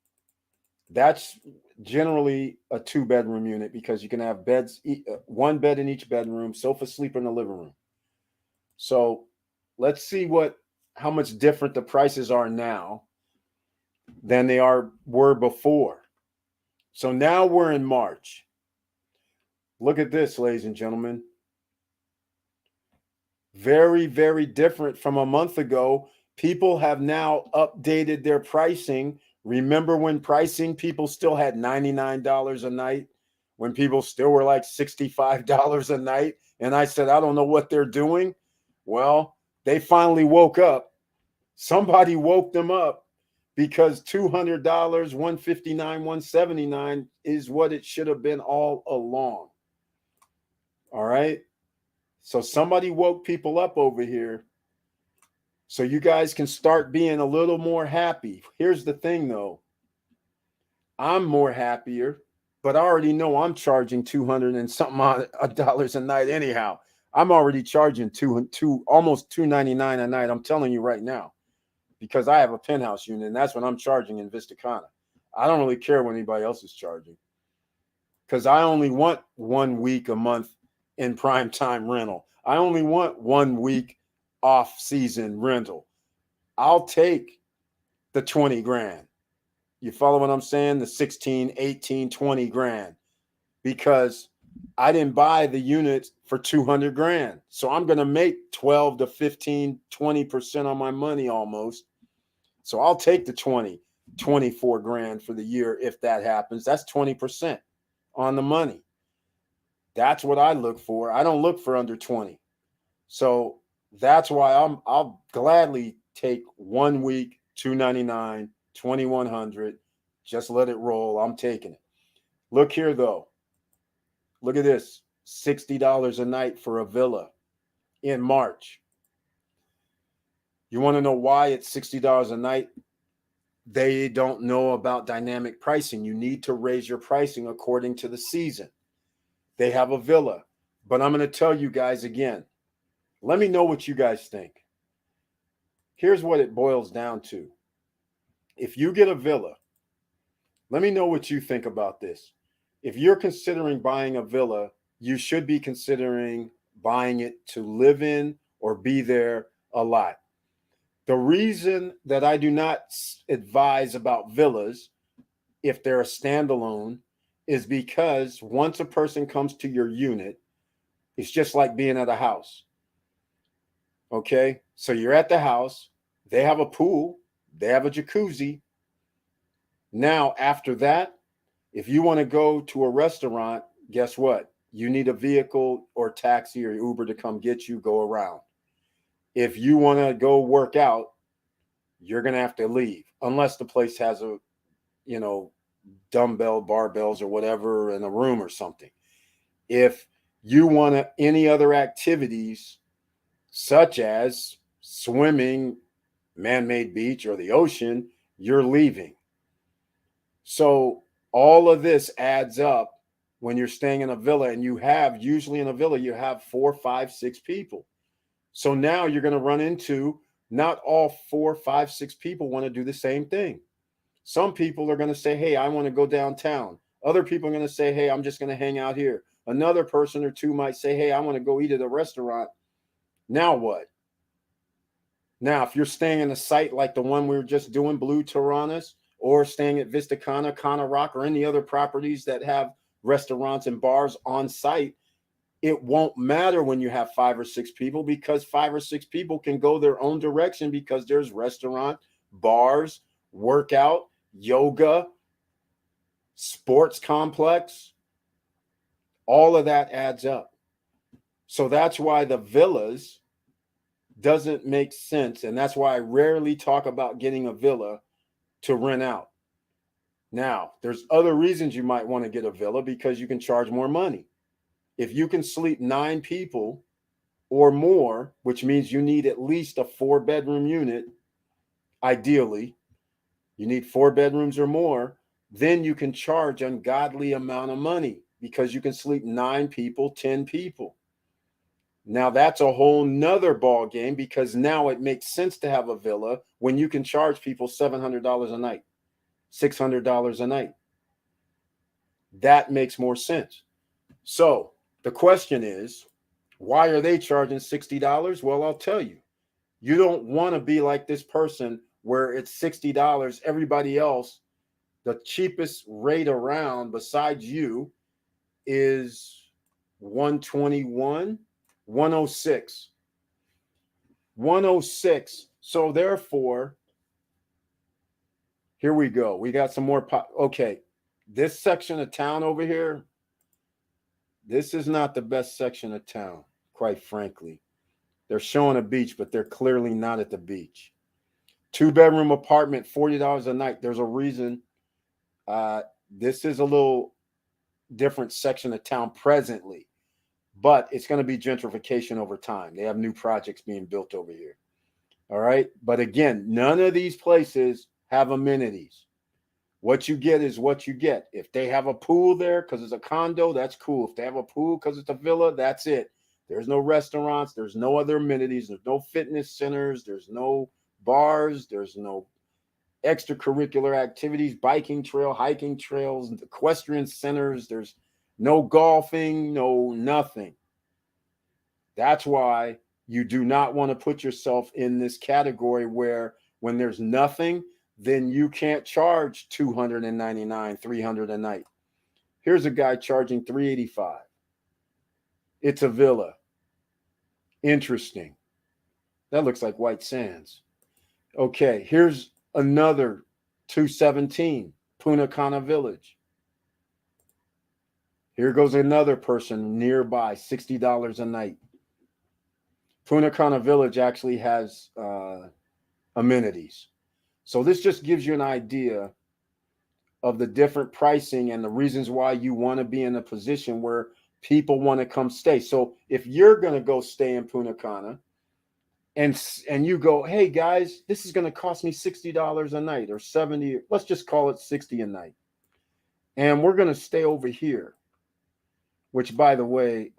That's generally a 2-bedroom unit because you can have beds, 1 bed in each bedroom, sofa sleeper in the living room. So let's see how much different the prices are now than they were before. So now we're in March. Look at this, ladies and gentlemen. Very, very different from a month ago. People have now updated their pricing. Remember when pricing, people still had $99 a night, when people still were like $65 a night. And I said, I don't know what they're doing. Well, they finally woke up. Somebody woke them up because $200, $159, $179 is what it should have been all along. All right. So somebody woke people up over here so you guys can start being a little more happy. Here's the thing, though. I'm more happier, but I already know I'm charging 200 and something dollars a night anyhow. I'm already charging almost $299 a night. I'm telling you right now, because I have a penthouse unit, and that's what I'm charging in Vista Cana. I don't really care what anybody else is charging because I only want 1 week a month in prime time rental. I only want 1 week off season rental. I'll take the 20 grand. You follow what I'm saying? The 16, 18, 20 grand, because I didn't buy the unit for 200 grand. So I'm going to make 12 to 15, 20% on my money almost. So I'll take the 20, 24 grand for the year. If that happens, that's 20% on the money. That's what I look for. I don't look for under 20. So that's why I'll gladly take 1 week, $299, $2,100. Just let it roll. I'm taking it. Look here, though. Look at this. $60 a night for a villa in March. You want to know why it's $60 a night? They don't know about dynamic pricing. You need to raise your pricing according to the season. They have a villa. But I'm going to tell you guys again. Let me know what you guys think. Here's what it boils down to. If you get a villa, let me know what you think about this. If you're considering buying a villa, you should be considering buying it to live in or be there a lot. The reason that I do not advise about villas, if they're a standalone, is because once a person comes to your unit, it's just like being at a house. Okay, so you're at the house, they have a pool, they have a jacuzzi. Now, after that, if you want to go to a restaurant, guess what? You need a vehicle or taxi or Uber to come get you, go around. If you want to go work out, you're going to have to leave, unless the place has a, dumbbell, barbells or whatever in a room or something. If you want any other activities such as swimming, man-made beach, or the ocean, you're leaving. So all of this adds up when you're staying in a villa, and usually in a villa, you have 4, 5, 6 people. So now you're going to run into not all 4, 5, 6 people want to do the same thing. Some people are going to say, hey, I want to go downtown. Other people are going to say, hey, I'm just going to hang out here. Another person or two might say, hey, I want to go eat at a restaurant. Now what? Now, if you're staying in a site like the one we were just doing, Blue Terranas, or staying at Vista Cana, Cana Rock, or any other properties that have restaurants and bars on site, it won't matter when you have 5 or 6 people, because 5 or 6 people can go their own direction, because there's restaurant, bars, workout, yoga, sports complex. All of that adds up. So that's why the villas doesn't make sense. And that's why I rarely talk about getting a villa to rent out. Now, there's other reasons you might want to get a villa, because you can charge more money. If you can sleep 9 people or more, which means you need at least a 4-bedroom unit, ideally, you need 4 bedrooms or more, then you can charge ungodly amount of money, because you can sleep 9 people, 10 people. Now that's a whole nother ball game, because now it makes sense to have a villa when you can charge people $700 a night, $600 a night. That makes more sense. So the question is, why are they charging $60? Well, I'll tell you. You don't want to be like this person where it's $60. Everybody else, the cheapest rate around besides you is $121, $106. $106. So therefore, here we go. We got some more. Okay. This section of town over here, this is not the best section of town, quite frankly. They're showing a beach, but they're clearly not at the beach. 2-bedroom apartment, $40 a night. There's a reason. This is a little different section of town presently, but it's going to be gentrification over time. They have new projects being built over here. All right. But again, none of these places have amenities. What you get is what you get. If they have a pool there because it's a condo, that's cool. If they have a pool because it's a villa, that's it. There's no restaurants. There's no other amenities. There's no fitness centers. There's no bars. There's no extracurricular activities, biking trail, hiking trails, equestrian centers. There's no golfing, no nothing. That's why you do not want to put yourself in this category where when there's nothing, then you can't charge $299, $300 a night. Here's a guy charging $385. It's a villa. Interesting. That looks like White Sands. Okay, here's another $217, Punta Cana Village. Here goes another person nearby, $60 a night. Punta Cana Village actually has amenities. So this just gives you an idea of the different pricing and the reasons why you want to be in a position where people want to come stay. So if you're going to go stay in Punta Cana and you go, hey guys, this is going to cost me $60 a night or $70, let's just call it $60 a night. And we're going to stay over here, which by the way,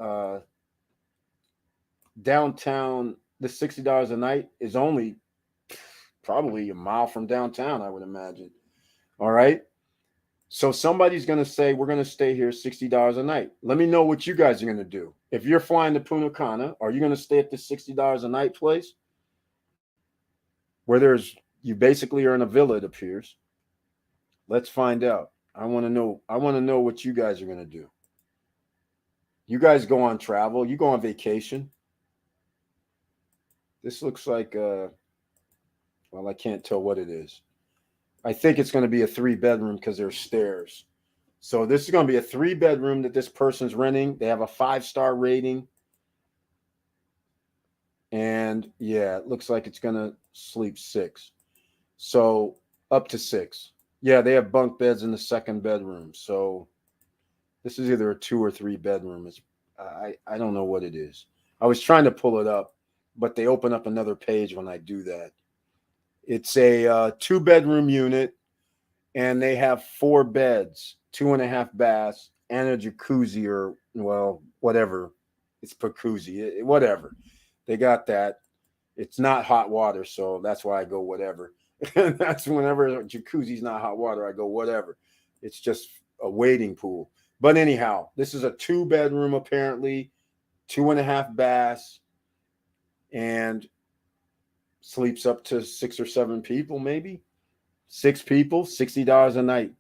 downtown, the $60 a night is only probably a mile from downtown, I would imagine. All right. So somebody's going to say, we're going to stay here $60 a night. Let me know what you guys are going to do. If you're flying to Punta Cana, are you going to stay at the $60 a night place where you basically are in a villa, it appears? Let's find out. I want to know what you guys are going to do. You guys go on travel. You go on vacation. This looks like, well, I can't tell what it is. I think it's going to be a 3-bedroom because there's stairs. So this is going to be a 3-bedroom that this person's renting. They have a 5-star rating. And yeah, it looks like it's going to sleep 6. So up to 6. Yeah, they have bunk beds in the 2nd bedroom. So this is either a 2 or 3 bedroom. I don't know what it is. I was trying to pull it up, but they open up another page when I do that. It's a 2-bedroom unit, and they have 4 beds, 2.5 baths, and a jacuzzi, or well, whatever. It's jacuzzi, whatever. They got that. It's not hot water, so that's why I go whatever. That's whenever jacuzzi's not hot water, I go whatever. It's just a wading pool. But anyhow, this is a 2-bedroom apparently, 2.5 baths, and sleeps up to 6 or 7 people, maybe 6 people, $60 a night.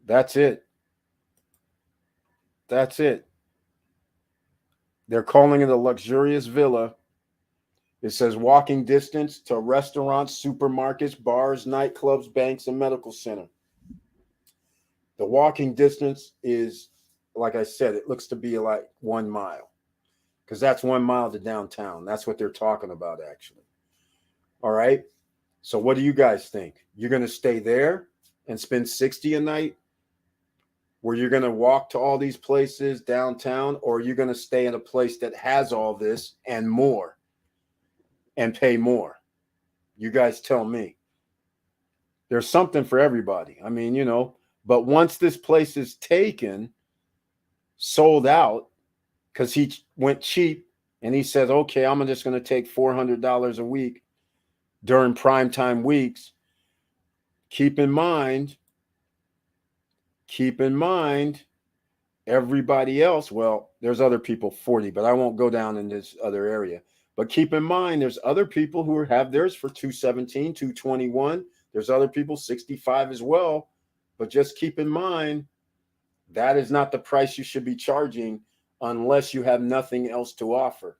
That's it. That's it. They're calling it a luxurious villa. It says walking distance to restaurants, supermarkets, bars, nightclubs, banks, and medical center. The walking distance is, like I said, it looks to be like 1 mile, because that's 1 mile to downtown. That's what they're talking about, actually. All right. So what do you guys think? You're going to stay there and spend 60 a night, where you're going to walk to all these places downtown, or you're going to stay in a place that has all this and more and pay more? You guys tell me. There's something for everybody. I mean, but once this place is taken, sold out, because he went cheap and he said, okay, I'm just going to take $400 a week during primetime weeks. Keep in mind, everybody else, well, there's other people 40, but I won't go down in this other area. But keep in mind, there's other people who have theirs for 217, 221. There's other people 65 as well. But just keep in mind, that is not the price you should be charging unless you have nothing else to offer.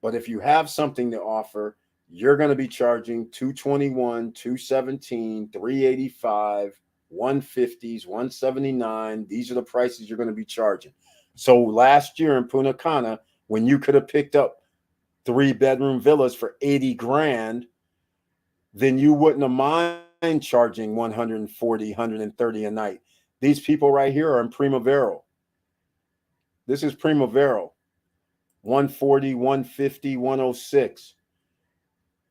But if you have something to offer, you're going to be charging 221, 217, 385, 150s, 179. These are the prices you're going to be charging. So last year in Punta Cana, when you could have picked up 3-bedroom villas for 80 grand, then you wouldn't have mind charging 140, 130 a night. These people right here are in Primavera. This is Primavera. 140, 150, 106.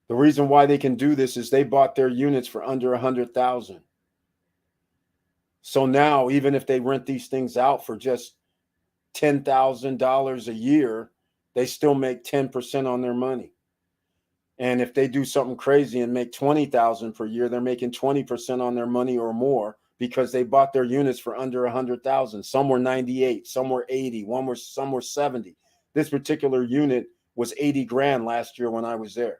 The reason why they can do this is they bought their units for under 100,000. So now, even if they rent these things out for just $10,000 a year, they still make 10% on their money. And if they do something crazy and make 20,000 per year, they're making 20% on their money or more, because they bought their units for under 100,000. Some were 98, some were 80, some were 70. This particular unit was 80 grand last year when I was there.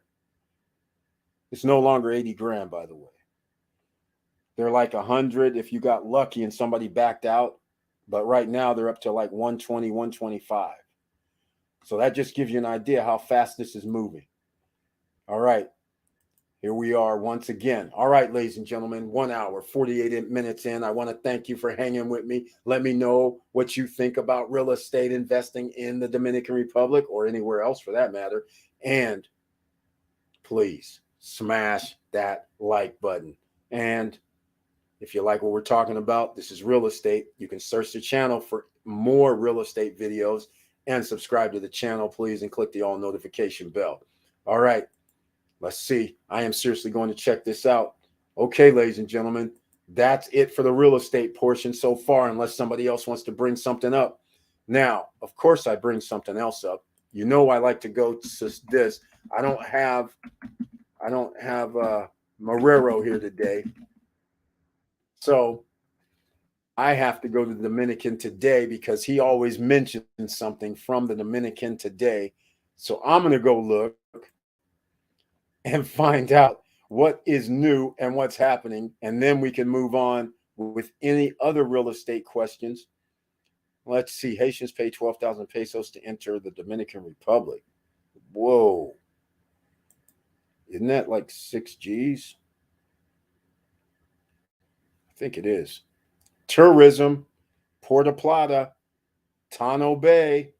It's no longer 80 grand, by the way. They're like 100 if you got lucky and somebody backed out. But right now they're up to like 120, 125. So that just gives you an idea how fast this is moving. All right. Here we are once again. All right, ladies and gentlemen, 1 hour, 48 minutes in. I want to thank you for hanging with me. Let me know what you think about real estate investing in the Dominican Republic, or anywhere else for that matter. And please smash that like button. And if you like what we're talking about, this is real estate. You can search the channel for more real estate videos and subscribe to the channel, please, and click the all notification bell. All right. Let's see. I am seriously going to check this out. Okay, ladies and gentlemen, that's it for the real estate portion so far, unless somebody else wants to bring something up. Now, of course, I bring something else up. You know, I like to go to this. I don't have Marrero here today. So I have to go to the Dominican today, because he always mentions something from the Dominican today. So I'm going to go look and find out what is new and what's happening. And then we can move on with any other real estate questions. Let's see. Haitians pay 12,000 pesos to enter the Dominican Republic. Whoa. Isn't that like 6 G's? I think it is. Tourism, Puerto Plata, Tano Bay.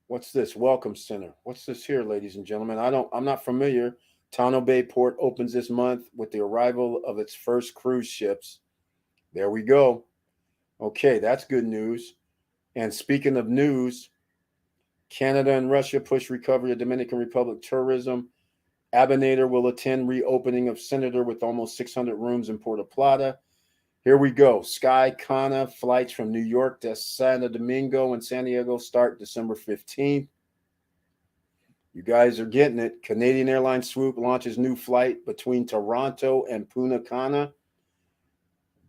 What's this? Welcome Center. What's this here, ladies and gentlemen? I'm not familiar. Tano Bay Port opens this month with the arrival of its first cruise ships. There we go. Okay, that's good news. And speaking of news, Canada and Russia push recovery of Dominican Republic tourism. Abinader will attend reopening of Senator with almost 600 rooms in Puerto Plata. Here we go. Sky Cana flights from New York to Santo Domingo and San Diego start December 15th. You guys are getting it. Canadian Airlines Swoop launches new flight between Toronto and Punta Cana.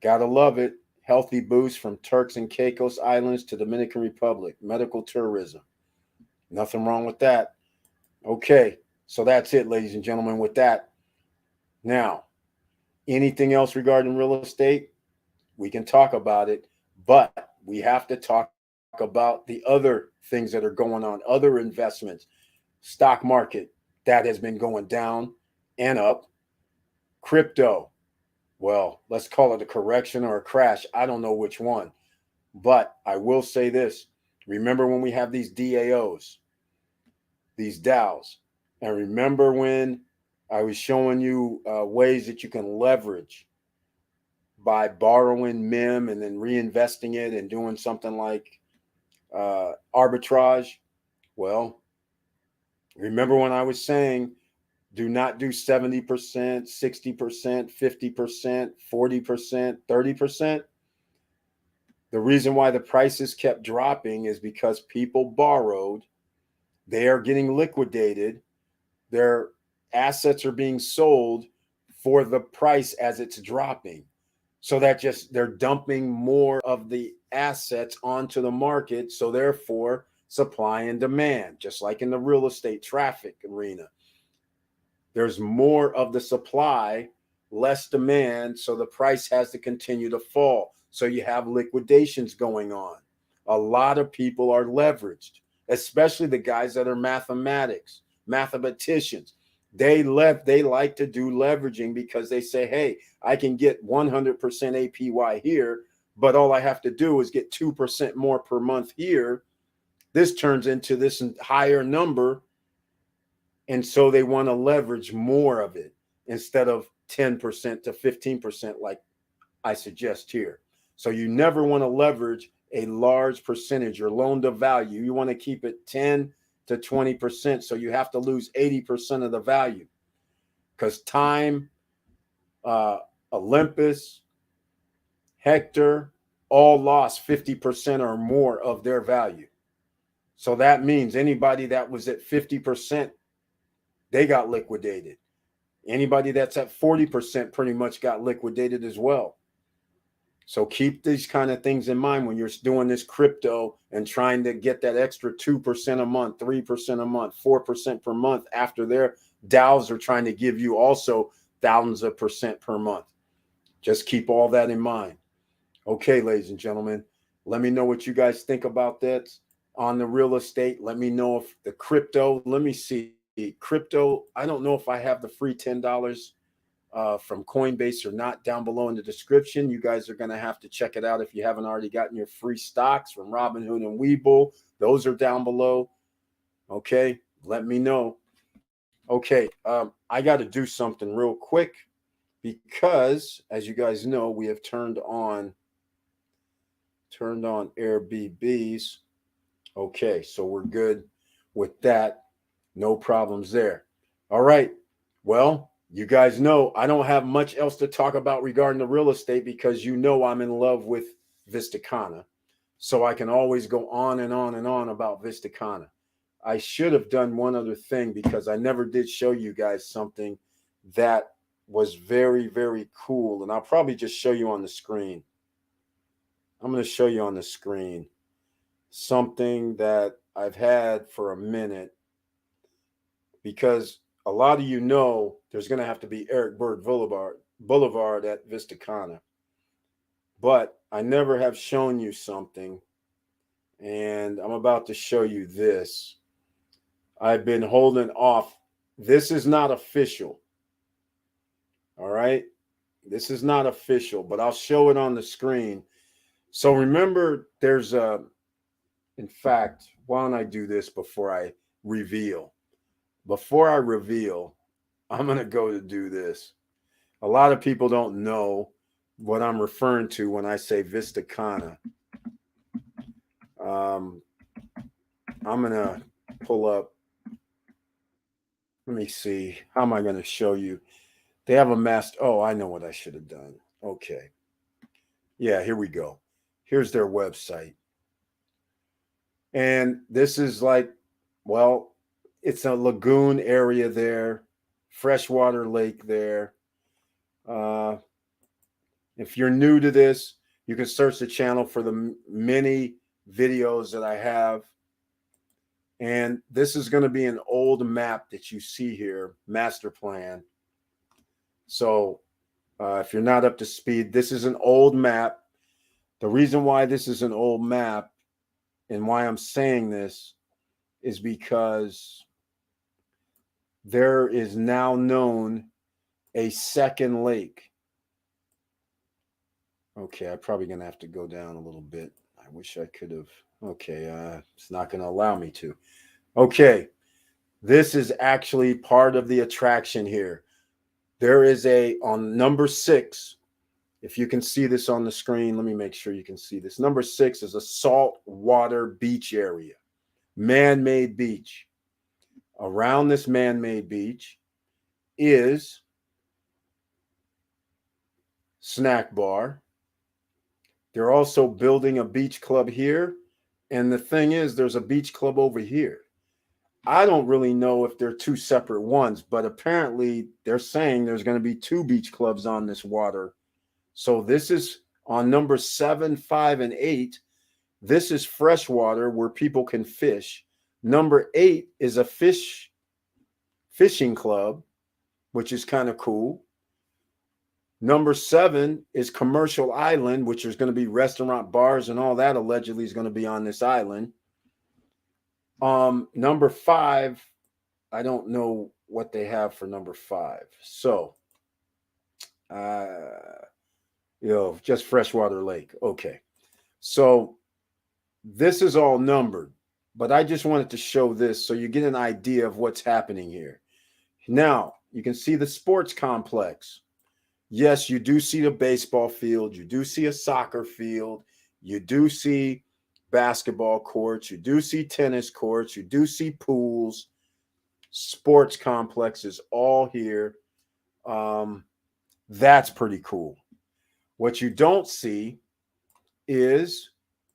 Gotta love it. Healthy boost from Turks and Caicos Islands to Dominican Republic. Medical tourism. Nothing wrong with that. Okay, so that's it, ladies and gentlemen, with that. Now, anything else regarding real estate? We can talk about it, but we have to talk about the other things that are going on, other investments. Stock market, that has been going down and up. Crypto, well, let's call it a correction or a crash. I don't know which one, but I will say this. Remember when we have these DAOs, these DAOs, and remember when I was showing you ways that you can leverage by borrowing MIM and then reinvesting it and doing something like arbitrage? Well, remember when I was saying do not do 70%, 60%, 50%, 40%, 30%? The reason why the prices kept dropping is because people borrowed. They are getting liquidated. Their assets are being sold for the price as it's dropping. So that just they're dumping more of the assets onto the market. So therefore, supply and demand, just like in the real estate traffic arena. There's more of the supply, less demand. So the price has to continue to fall. So you have liquidations going on. A lot of people are leveraged, especially the guys that are mathematicians. They like to do leveraging because they say, hey, I can get 100% APY here, but all I have to do is get 2% more per month here. This turns into this higher number. And so they want to leverage more of it instead of 10% to 15% like I suggest here. So you never want to leverage a large percentage. Your loan to value, you want to keep it 10 to 20%. So you have to lose 80% of the value because time, Olympus, Hector, all lost 50% or more of their value. So that means anybody that was at 50%, they got liquidated. Anybody that's at 40% pretty much got liquidated as well. So keep these kind of things in mind when you're doing this crypto and trying to get that extra 2% a month, 3% a month, 4% per month after their DAOs are trying to give you also thousands of percent per month. Just keep all that in mind. Okay, ladies and gentlemen, let me know what you guys think about that on the real estate. Let me know if the crypto, let me see. Crypto, I don't know if I have the free $10 from Coinbase or not down below in the description. You guys are going to have to check it out if you haven't already gotten your free stocks from Robinhood and Webull. Those are down below. Okay, let me know. Okay, I got to do something real quick because, as you guys know, we have turned on Airbnbs. Okay, so we're good with that. No problems there. All right. Well, you guys know I don't have much else to talk about regarding the real estate because you know I'm in love with Vista Cana. So I can always go on and on and on about Vista Cana. I should have done one other thing because I never did show you guys something that was very, very cool. And I'll probably just show you on the screen. I'm going to show you on the screen something that I've had for a minute. Because a lot of you know there's going to have to be Eric Bird Boulevard at Vista Cana. But I never have shown you something. And I'm about to show you this. I've been holding off. This is not official. All right. This is not official, but I'll show it on the screen. So remember, there's in fact, why don't I do this before I reveal? Before I reveal, I'm going to go to do this. A lot of people don't know what I'm referring to when I say Vista Cana. I'm going to pull up. Let me see. How am I going to show you? They have a master. Oh, I know what I should have done. Okay. Yeah, here we go. Here's their website. And this is like, well, it's a lagoon area there, freshwater lake there. If you're new to this, you can search the channel for the many videos that I have. And this is going to be an old map that you see here, master plan. So if you're not up to speed, this is an old map. The reason why this is an old map and why I'm saying this is because there is now known a second lake. Okay, I'm probably going to have to go down a little bit. I wish I could have. Okay, it's not going to allow me to. Okay, this is actually part of the attraction here. There is on number 6, if you can see this on the screen, let me make sure you can see this. Number 6 is a saltwater beach area, man-made beach. Around this man-made beach is snack bar. They're also building a beach club here. And the thing is, there's a beach club over here. I don't really know if they're two separate ones, but apparently they're saying there's going to be 2 beach clubs on this water. So this is on number 7, 5, and 8. This is freshwater where people can fish. Number 8 is a fishing club, which is kind of cool. Number 7 is Commercial Island, which is going to be restaurant, bars, and all that allegedly is going to be on this island. Number 5, I don't know what they have for number 5. So, just Freshwater Lake. Okay. So this is all numbered, but I just wanted to show this so you get an idea of what's happening here. Now, you can see the sports complex. Yes, you do see the baseball field. You do see a soccer field. You do see basketball courts. You do see tennis courts. You do see pools. Sports complexes all here. That's pretty cool. What you don't see is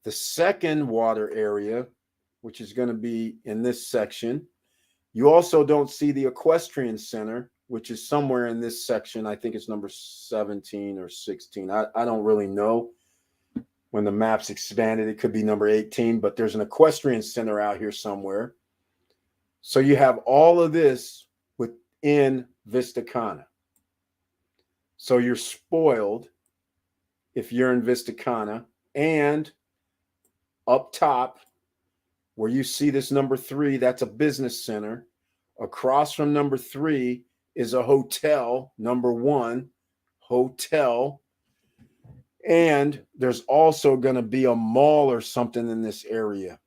the second water area, which is going to be in this section. You also don't see the equestrian center, which is somewhere in this section. I think it's number 17 or 16. I don't really know. When the map's expanded, it could be number 18, but there's an equestrian center out here somewhere. So you have all of this within Vista Cana. So you're spoiled if you're in Vista Cana. And up top, where you see this number 3, that's a business center. Across from number 3 is a hotel, number 1, hotel. And there's also going to be a mall or something in this area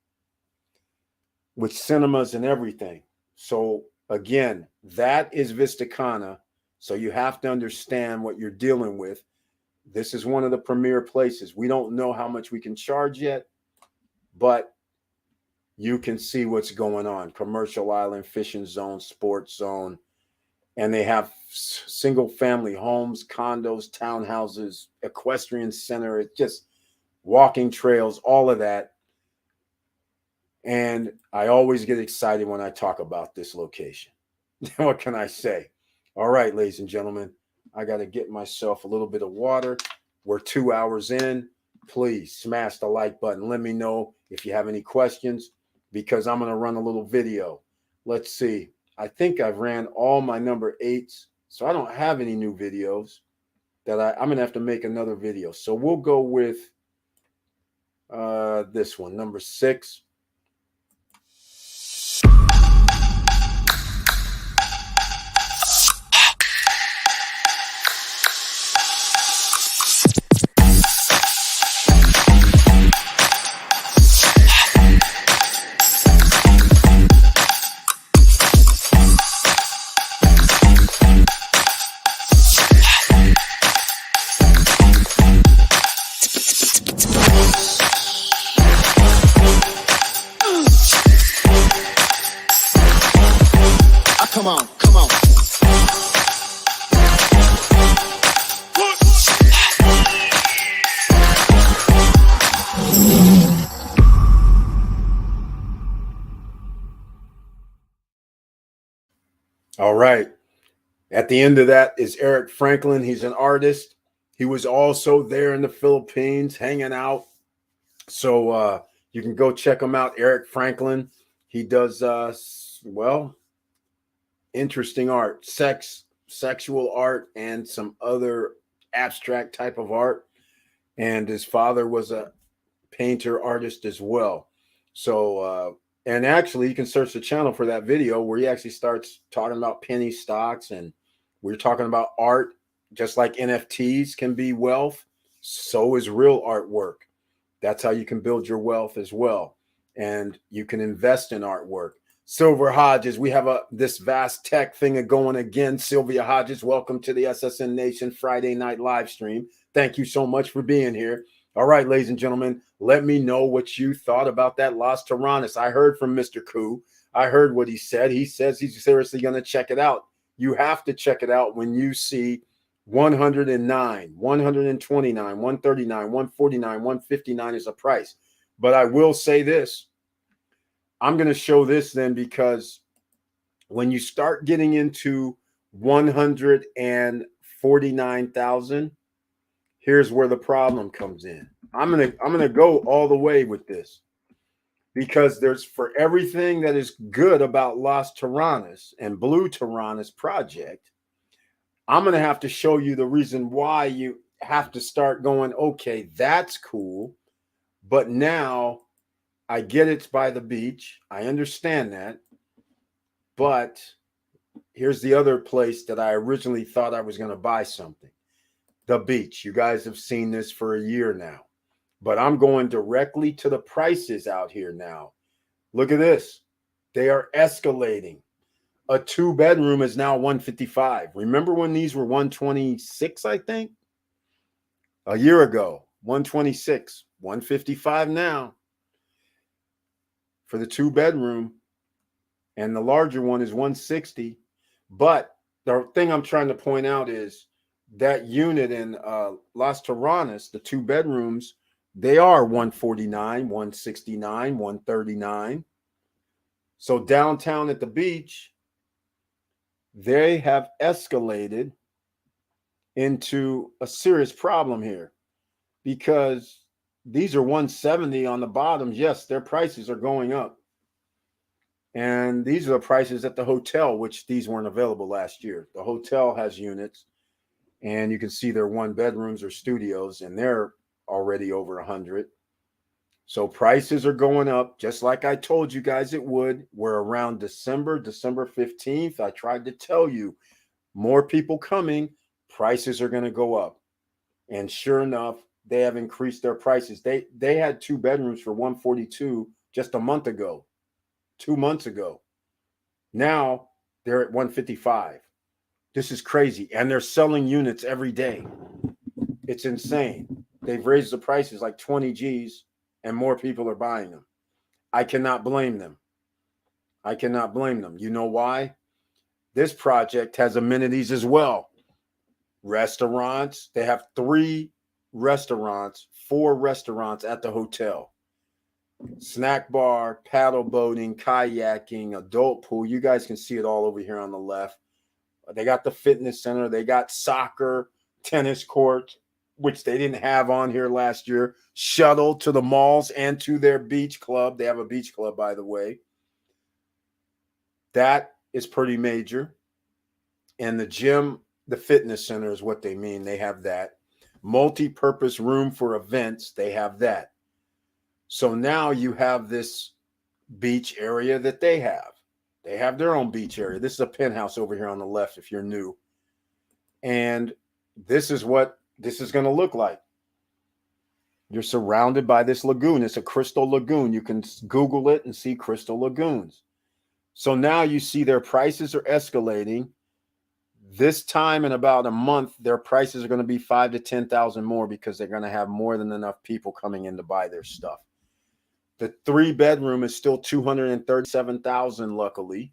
with cinemas and everything. So again, that is Vista Cana. So you have to understand what you're dealing with. This is one of the premier places. We don't know how much we can charge yet, but you can see what's going on. Commercial Island, fishing zone, sports zone. And they have single family homes, condos, townhouses, equestrian center. It's just walking trails, all of that. And I always get excited when I talk about this location. What can I say? All right, ladies and gentlemen, I got to get myself a little bit of water. We're 2 hours in. Please smash the like button. Let me know if you have any questions because I'm going to run a little video. Let's see. I think I've ran all my number 8s, so I don't have any new videos that I'm going to have to make another video. So we'll go with this one, number 6. Come on, come on. All right. At the end of that is Eric Franklin. He's an artist. He was also there in the Philippines hanging out. So you can go check him out, Eric Franklin. He does, interesting art, sexual art, and some other abstract type of art. And his father was a painter artist as well. So, and actually, you can search the channel for that video where he actually starts talking about penny stocks, and we're talking about art. Just like NFTs can be wealth, so is real artwork. That's how you can build your wealth as well, and you can invest in artwork. Silver Hodges, we have this vast tech thing going again. Sylvia Hodges, welcome to the SSN Nation Friday night live stream. Thank you so much for being here. All right, ladies and gentlemen, let me know what you thought about that Las Terranas. I heard from Mr. Koo. I heard what he said. He says he's seriously going to check it out. You have to check it out when you see 109, 129, 139, 149, 159 is a price. But I will say this. I'm going to show this then, because when you start getting into 149,000, here's where the problem comes in. I'm gonna go all the way with this, because there's, for everything that is good about Las Terranas and Blue Terranas project, I'm gonna have to show you the reason why you have to start going, okay, that's cool, but now I get it's by the beach. I understand that. But here's the other place that I originally thought I was going to buy something. The beach. You guys have seen this for a year now. But I'm going directly to the prices out here now. Look at this. They are escalating. A 2-bedroom is now $155. Remember when these were $126, I think? A year ago, $126, $155 now for the 2-bedroom, and the larger one is $160. But the thing I'm trying to point out is that unit in Las Terranas, the 2 bedrooms, they are $149, $169, $139. So downtown at the beach, they have escalated into a serious problem here, because these are $170 on the bottoms. Yes, their prices are going up. And these are the prices at the hotel, which these weren't available last year. The hotel has units, and you can see they're 1-bedrooms or studios, and they're already over 100. So prices are going up, just like I told you guys it would. We're around December 15th. I tried to tell you, more people coming, prices are going to go up. And sure enough, they have increased their prices. They had 2 bedrooms for $142 just a month ago. 2 months ago. Now they're at $155. This is crazy. And they're selling units every day. It's insane. They've raised the prices like 20 G's, and more people are buying them. I cannot blame them. I cannot blame them. You know why? This project has amenities as well. Restaurants. They have 3 restaurants, 4 restaurants at the hotel. Snack bar, paddle boating, kayaking, adult pool. You guys can see it all over here on the left. They got the fitness center. They got soccer, tennis court, which they didn't have on here last year. Shuttle to the malls and to their beach club. They have a beach club, by the way. That is pretty major. And the gym, the fitness center is what they mean. They have that. Multi-purpose room for events. They have that. So now you have this beach area that they have. They have their own beach area. This is a penthouse over here on the left if you're new. And this is what this is going to look like. You're surrounded by this lagoon. It's a crystal lagoon. You can Google it and see crystal lagoons. So now you see their prices are escalating. This time in about a month, their prices are going to be 5,000 to 10,000 more, because they're going to have more than enough people coming in to buy their stuff. The 3-bedroom is still $237,000, luckily.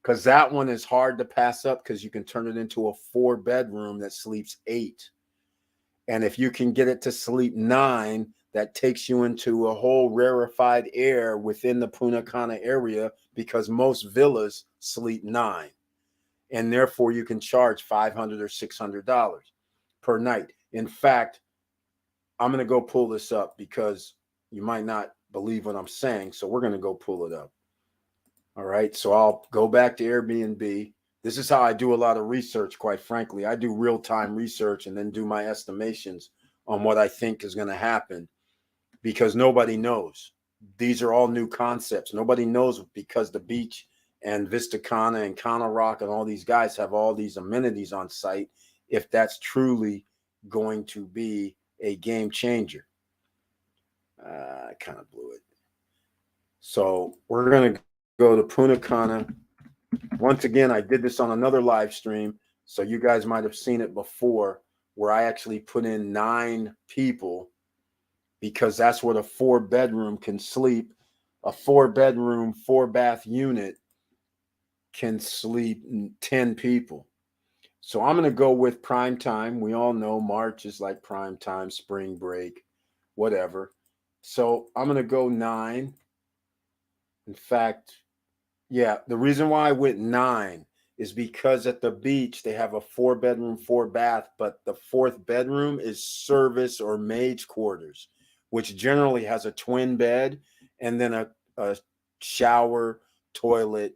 because that one is hard to pass up because you can turn it into a 4-bedroom that sleeps 8. And if you can get it to sleep 9, that takes you into a whole rarefied air within the Punta Cana area, because most villas sleep 9. And therefore you can charge $500 or $600 per night. In fact, I'm going to go pull this up because you might not believe what I'm saying. So we're going to go pull it up. All right. So I'll go back to Airbnb. This is how I do a lot of research, quite frankly. I do real-time research and then do my estimations on what I think is going to happen, because nobody knows. These are all new concepts. Nobody knows, because the beach and Vista Cana and Cana Rock and all these guys have all these amenities on site, if that's truly going to be a game changer. I kind of blew it. So we're going to go to Punta Cana. Once again, I did this on another live stream, so you guys might have seen it before, where I actually put in 9 people, because that's what a 4-bedroom can sleep. A 4-bedroom, 4-bath unit can sleep 10 people. So I'm going to go with prime time. We all know March is like prime time, spring break, whatever. So I'm going to go 9. In fact, yeah, the reason why I went 9 is because at the beach they have a 4-bedroom, 4-bath, but the 4th bedroom is service or maid's quarters, which generally has a twin bed and then a shower, toilet,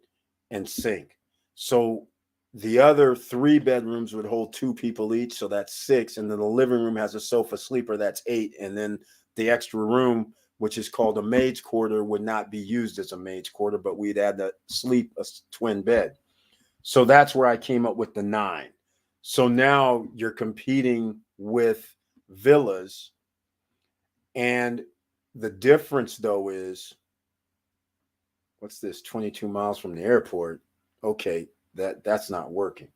and sink. So the other 3 bedrooms would hold 2 people each, so that's 6. And then the living room has a sofa sleeper, that's 8. And then the extra room, which is called a maid's quarter, would not be used as a maid's quarter, but we'd add a twin bed. So that's where I came up with the 9. So now you're competing with villas. And the difference, though, is, what's this? 22 miles from the airport. Okay, that's not working.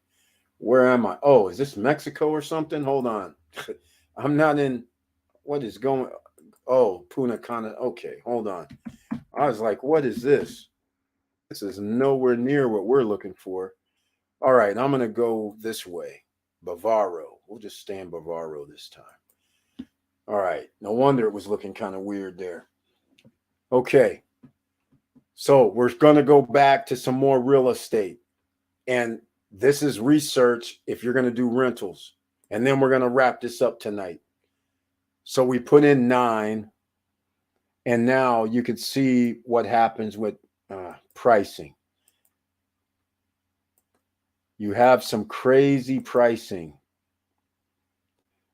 Where am I? Oh, is this Mexico or something? Hold on. I'm not in. What is going? Oh, Punta Cana. Okay, hold on. I was like, what is this? This is nowhere near what we're looking for. All right, I'm going to go this way. Bavaro. We'll just stay in Bavaro this time. All right. No wonder it was looking kind of weird there. Okay. So we're going to go back to some more real estate. And this is research if you're going to do rentals. And then we're going to wrap this up tonight. So we put in 9. And now you can see what happens with pricing. You have some crazy pricing.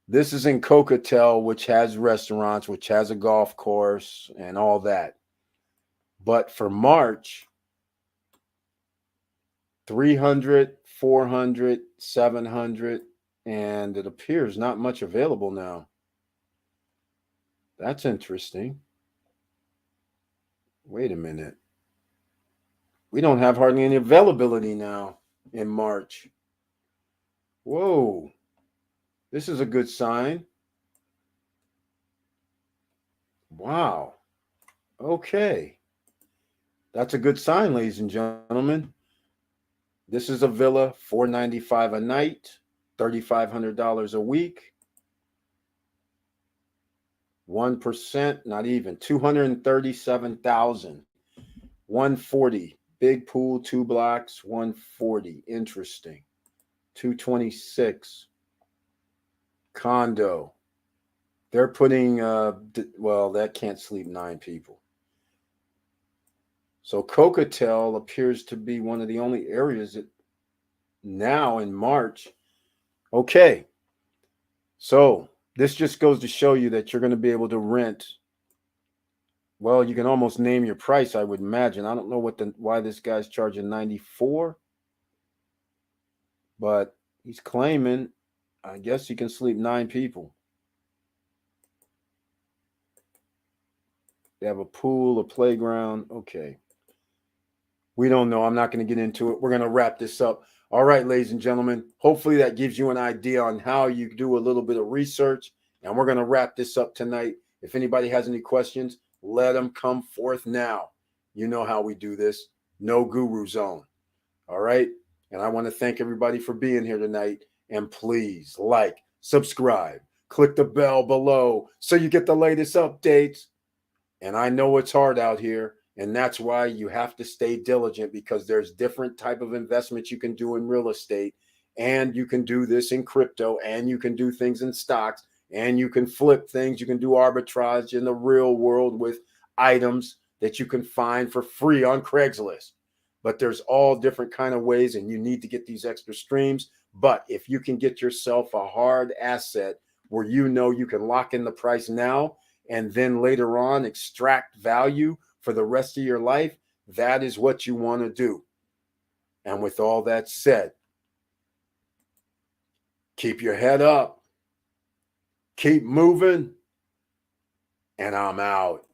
This is in Cocatel, which has restaurants, which has a golf course and all that. But for March, 300, 400, 700, and it appears not much available now. That's interesting. Wait a minute. We don't have hardly any availability now in March. Whoa. This is a good sign. Wow. Okay. That's a good sign, ladies and gentlemen. This is a villa, $495 a night, $3,500 a week. 1%, not even, 237,000. 140. Big pool, 2 blocks, 140. Interesting. 226. Condo. They're putting, well, that can't sleep 9 people. So Cocatel appears to be one of the only areas that now in March. Okay. So this just goes to show you that you're going to be able to rent. Well, you can almost name your price, I would imagine. I don't know why this guy's charging 94, but he's claiming, I guess he can sleep 9 people. They have a pool, a playground. Okay. We don't know. I'm not going to get into it. We're going to wrap this up. All right, ladies and gentlemen. Hopefully that gives you an idea on how you do a little bit of research. And we're going to wrap this up tonight. If anybody has any questions, let them come forth now. You know how we do this. No guru zone. All right. And I want to thank everybody for being here tonight. And please like, subscribe, click the bell below so you get the latest updates. And I know it's hard out here. And that's why you have to stay diligent, because there's different type of investments you can do in real estate. And you can do this in crypto, and you can do things in stocks, and you can flip things. You can do arbitrage in the real world with items that you can find for free on Craigslist. But there's all different kind of ways, and you need to get these extra streams. But if you can get yourself a hard asset where you know you can lock in the price now and then later on extract value for the rest of your life, that is what you want to do. And with all that said, keep your head up, keep moving, and I'm out.